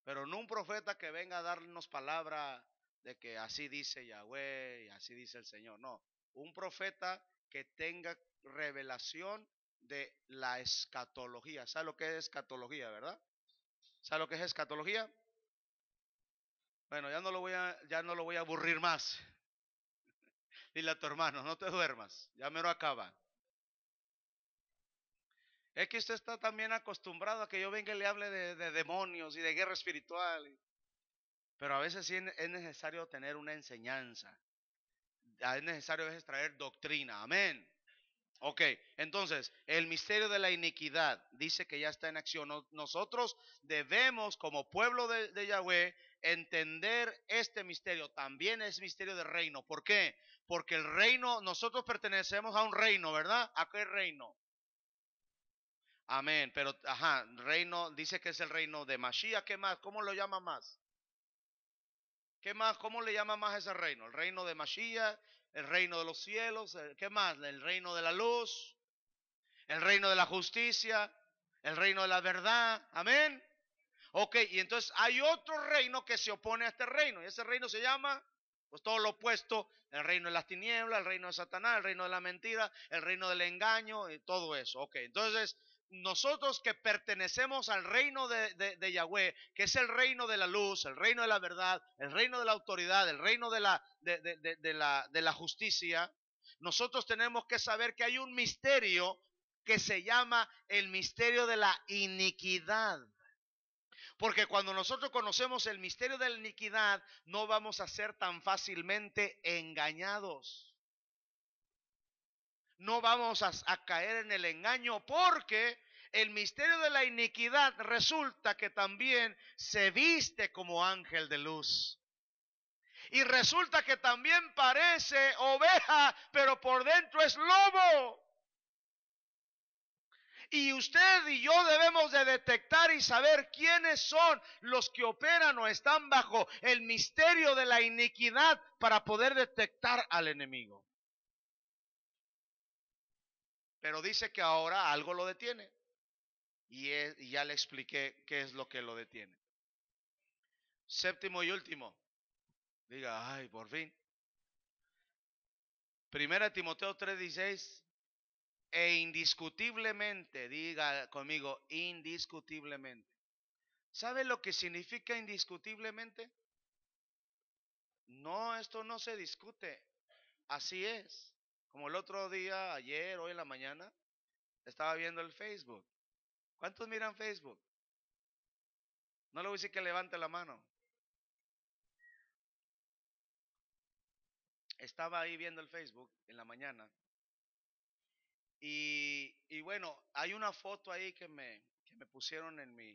Speaker 1: Pero no un profeta que venga a darnos palabra de que así dice Yahweh y así dice el Señor. No. Un profeta que tenga revelación de la escatología. ¿Sabe lo que es escatología, verdad? ¿Sabe lo que es escatología? Bueno, ya no lo voy a aburrir más. Dile a tu hermano, no te duermas, ya me lo acaba. Es que usted está también acostumbrado a que yo venga y le hable de demonios y de guerra espiritual. Pero a veces sí es necesario tener una enseñanza. Es necesario a veces traer doctrina. Amén. Ok, entonces, el misterio de la iniquidad dice que ya está en acción. Nosotros debemos, como pueblo de Yahweh, entender este misterio. También es misterio del reino. ¿Por qué? Porque el reino, nosotros pertenecemos a un reino, ¿verdad? ¿A qué reino? Amén. Pero, reino, dice que es el reino de Mashiach. ¿Qué más? ¿Cómo lo llama más? ¿Qué más? ¿Cómo le llama más ese reino? El reino de Mashiach, el reino de los cielos, ¿qué más? El reino de la luz, el reino de la justicia, el reino de la verdad. Amén. Ok, y entonces hay otro reino que se opone a este reino, y ese reino se llama, pues todo lo opuesto, el reino de las tinieblas, el reino de Satanás, el reino de la mentira, el reino del engaño y todo eso. Ok, entonces nosotros que pertenecemos al reino de Yahweh, que es el reino de la luz, el reino de la verdad, el reino de la autoridad, el reino de la justicia, nosotros tenemos que saber que hay un misterio que se llama el misterio de la iniquidad. Porque cuando nosotros conocemos el misterio de la iniquidad, no vamos a ser tan fácilmente engañados. No vamos a caer en el engaño porque el misterio de la iniquidad resulta que también se viste como ángel de luz. Y resulta que también parece oveja, pero por dentro es lobo. Y usted y yo debemos de detectar y saber quiénes son los que operan o están bajo el misterio de la iniquidad para poder detectar al enemigo. Pero dice que ahora algo lo detiene. Y ya le expliqué qué es lo que lo detiene. Séptimo y último. Diga, ay, por fin. Primera Timoteo 3:16. E indiscutiblemente, diga conmigo, indiscutiblemente. ¿Sabe lo que significa indiscutiblemente? No, esto no se discute. Así es. Como el otro día, ayer, hoy en la mañana, estaba viendo el Facebook. ¿Cuántos miran Facebook? No le voy a decir que levante la mano. Estaba ahí viendo el Facebook en la mañana. Y bueno, hay una foto ahí que me pusieron en mi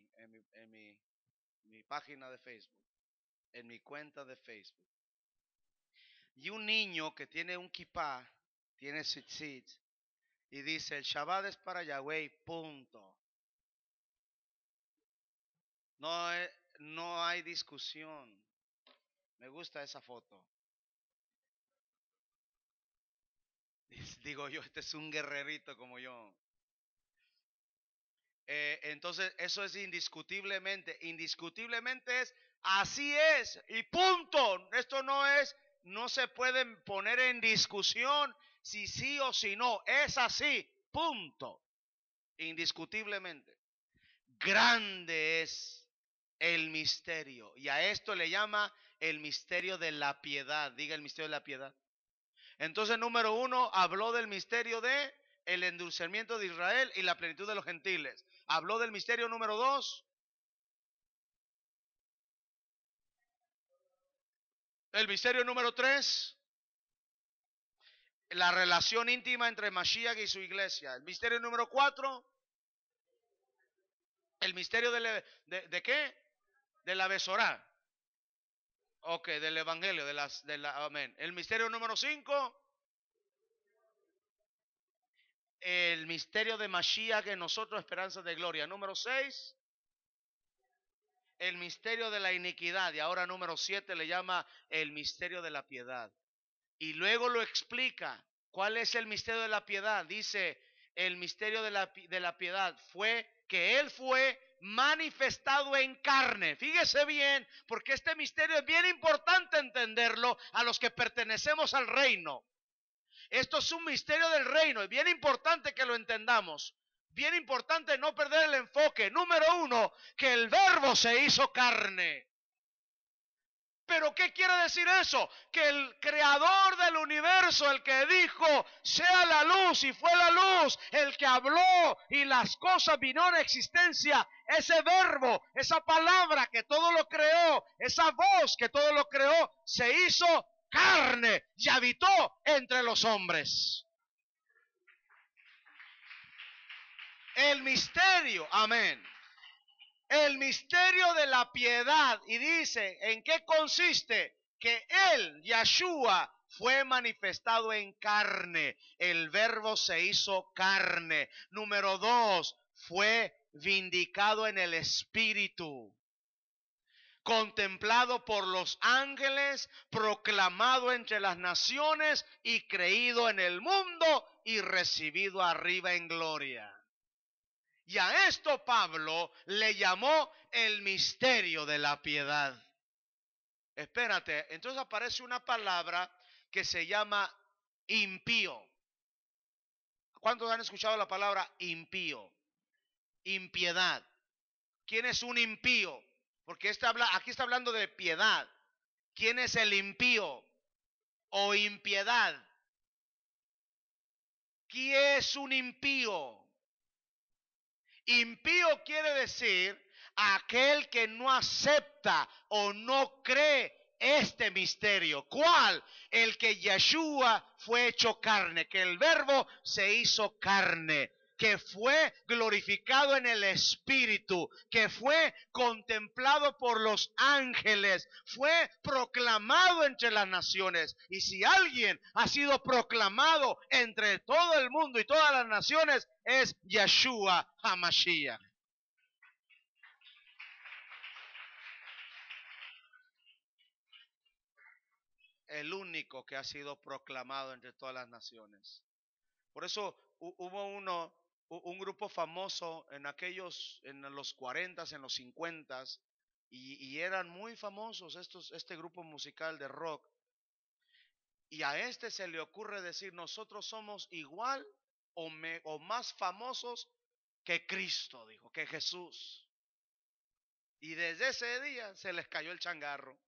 Speaker 1: página de Facebook, en mi cuenta de Facebook. Y un niño que tiene un kipá, tiene tzitzit, y dice, el Shabbat es para Yahweh, punto. No hay discusión. Me gusta esa foto. Digo yo, este es un guerrerito como yo. Entonces, eso es indiscutiblemente es, así es, y punto. Esto no se puede poner en discusión si sí o si no. Es así, punto. Indiscutiblemente. Grande es el misterio. Y a esto le llama el misterio de la piedad. Diga el misterio de la piedad. Entonces, número 1, habló del misterio de el endulzamiento de Israel y la plenitud de los gentiles. Habló del misterio número 2, el misterio número 3, la relación íntima entre Mashiach y su iglesia. El misterio número 4, el misterio de qué? De la Besorá. Ok, del evangelio, amén. El misterio número 5, el misterio de Mashiach en nosotros, esperanza de gloria. Número 6, el misterio de la iniquidad. Y ahora número 7 le llama el misterio de la piedad. Y luego lo explica. ¿Cuál es el misterio de la piedad? Dice, el misterio de la piedad fue que Él fue manifestado en carne. Fíjese bien, porque este misterio es bien importante entenderlo a los que pertenecemos al reino. Esto es un misterio del reino, es bien importante que lo entendamos. Bien importante no perder el enfoque. Número 1, que el verbo se hizo carne. ¿Pero qué quiere decir eso? Que el creador del universo, el que dijo, sea la luz y fue la luz, el que habló y las cosas vinieron a existencia, ese verbo, esa palabra que todo lo creó, esa voz que todo lo creó, se hizo carne y habitó entre los hombres. El misterio, amén. El misterio de la piedad. Y dice, ¿en qué consiste? Que Él, Yeshua, fue manifestado en carne. El verbo se hizo carne. Número 2, fue vindicado en el Espíritu. Contemplado por los ángeles, proclamado entre las naciones y creído en el mundo y recibido arriba en gloria. Y a esto Pablo le llamó el misterio de la piedad. Espérate, entonces aparece una palabra que se llama impío. ¿Cuántos han escuchado la palabra impío? Impiedad. ¿Quién es un impío? Porque aquí está hablando de piedad. ¿Quién es el impío o impiedad? ¿Quién es un impío? Impío quiere decir aquel que no acepta o no cree este misterio. ¿Cuál? El que Yeshua fue hecho carne, que el verbo se hizo carne, que fue glorificado en el Espíritu, que fue contemplado por los ángeles, fue proclamado entre las naciones. Y si alguien ha sido proclamado entre todo el mundo y todas las naciones, es Yeshua HaMashiach. El único que ha sido proclamado entre todas las naciones. Por eso hubo un grupo famoso en los 40, en los 50, y eran muy famosos este grupo musical de rock. Y a este se le ocurre decir, nosotros somos igual o más famosos que Cristo, dijo, que Jesús. Y desde ese día se les cayó el changarro.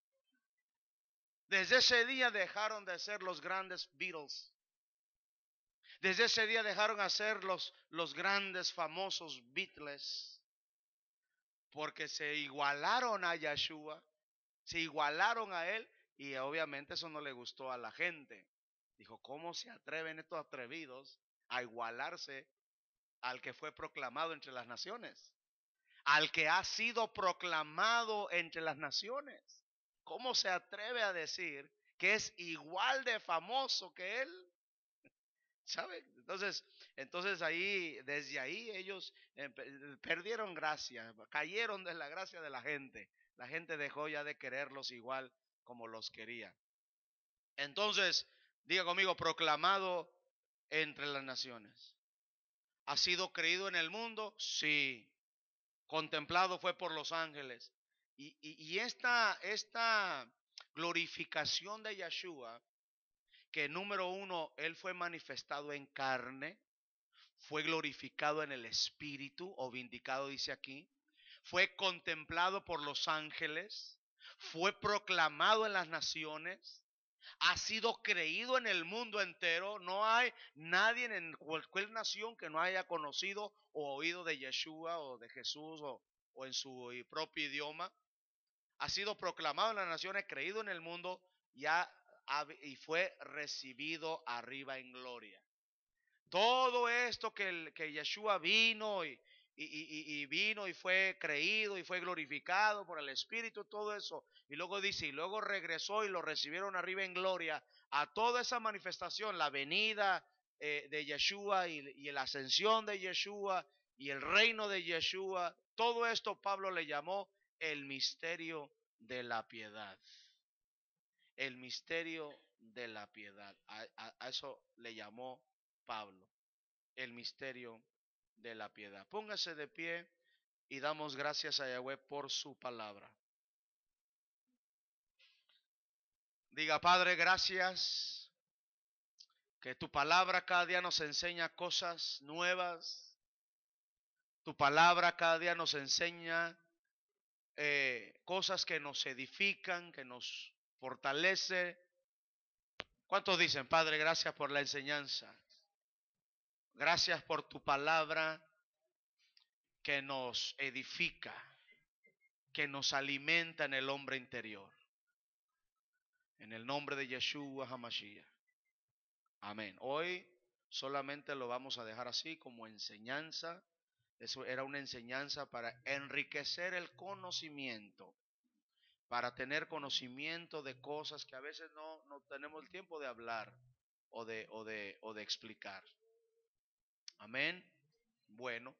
Speaker 1: Desde ese día dejaron de ser los grandes Beatles. Desde ese día dejaron de ser los grandes famosos Beatles. Porque se igualaron a Yeshua, se igualaron a él y obviamente eso no le gustó a la gente. Dijo, ¿cómo se atreven estos atrevidos a igualarse al que fue proclamado entre las naciones? Al que ha sido proclamado entre las naciones. ¿Cómo se atreve a decir que es igual de famoso que él? ¿Sabe? Entonces ahí, desde ahí ellos perdieron gracia, cayeron de la gracia de la gente. La gente dejó ya de quererlos igual como los quería. Entonces, diga conmigo, proclamado entre las naciones. ¿Ha sido creído en el mundo? Sí. Contemplado fue por los ángeles. Y esta glorificación de Yeshua, que número uno, él fue manifestado en carne, fue glorificado en el espíritu, o vindicado dice aquí, fue contemplado por los ángeles, fue proclamado en las naciones, ha sido creído en el mundo entero. No hay nadie en cualquier nación que no haya conocido o oído de Yeshua o de Jesús o en su propio idioma. Ha sido proclamado en las naciones, creído en el mundo y fue recibido arriba en gloria. Todo esto que Yeshua vino y vino y fue creído y fue glorificado por el Espíritu, todo eso. Y luego dice, y luego regresó y lo recibieron arriba en gloria. A toda esa manifestación, la venida de Yeshua y la ascensión de Yeshua y el reino de Yeshua, todo esto Pablo le llamó el misterio de la piedad. El misterio de la piedad. A eso le llamó Pablo. El misterio de la piedad. Póngase de pie y damos gracias a Yahweh por su palabra. Diga, Padre, gracias, que tu palabra cada día nos enseña cosas nuevas. Tu palabra cada día nos enseña cosas que nos edifican, que nos fortalece. ¿Cuántos dicen, Padre, gracias por la enseñanza? Gracias por tu palabra que nos edifica, que nos alimenta en el hombre interior. En el nombre de Yeshua HaMashiach. Amén. Hoy solamente lo vamos a dejar así como enseñanza. Eso era una enseñanza para enriquecer el conocimiento, para tener conocimiento de cosas que a veces no tenemos el tiempo de hablar o de explicar. Amén. Bueno.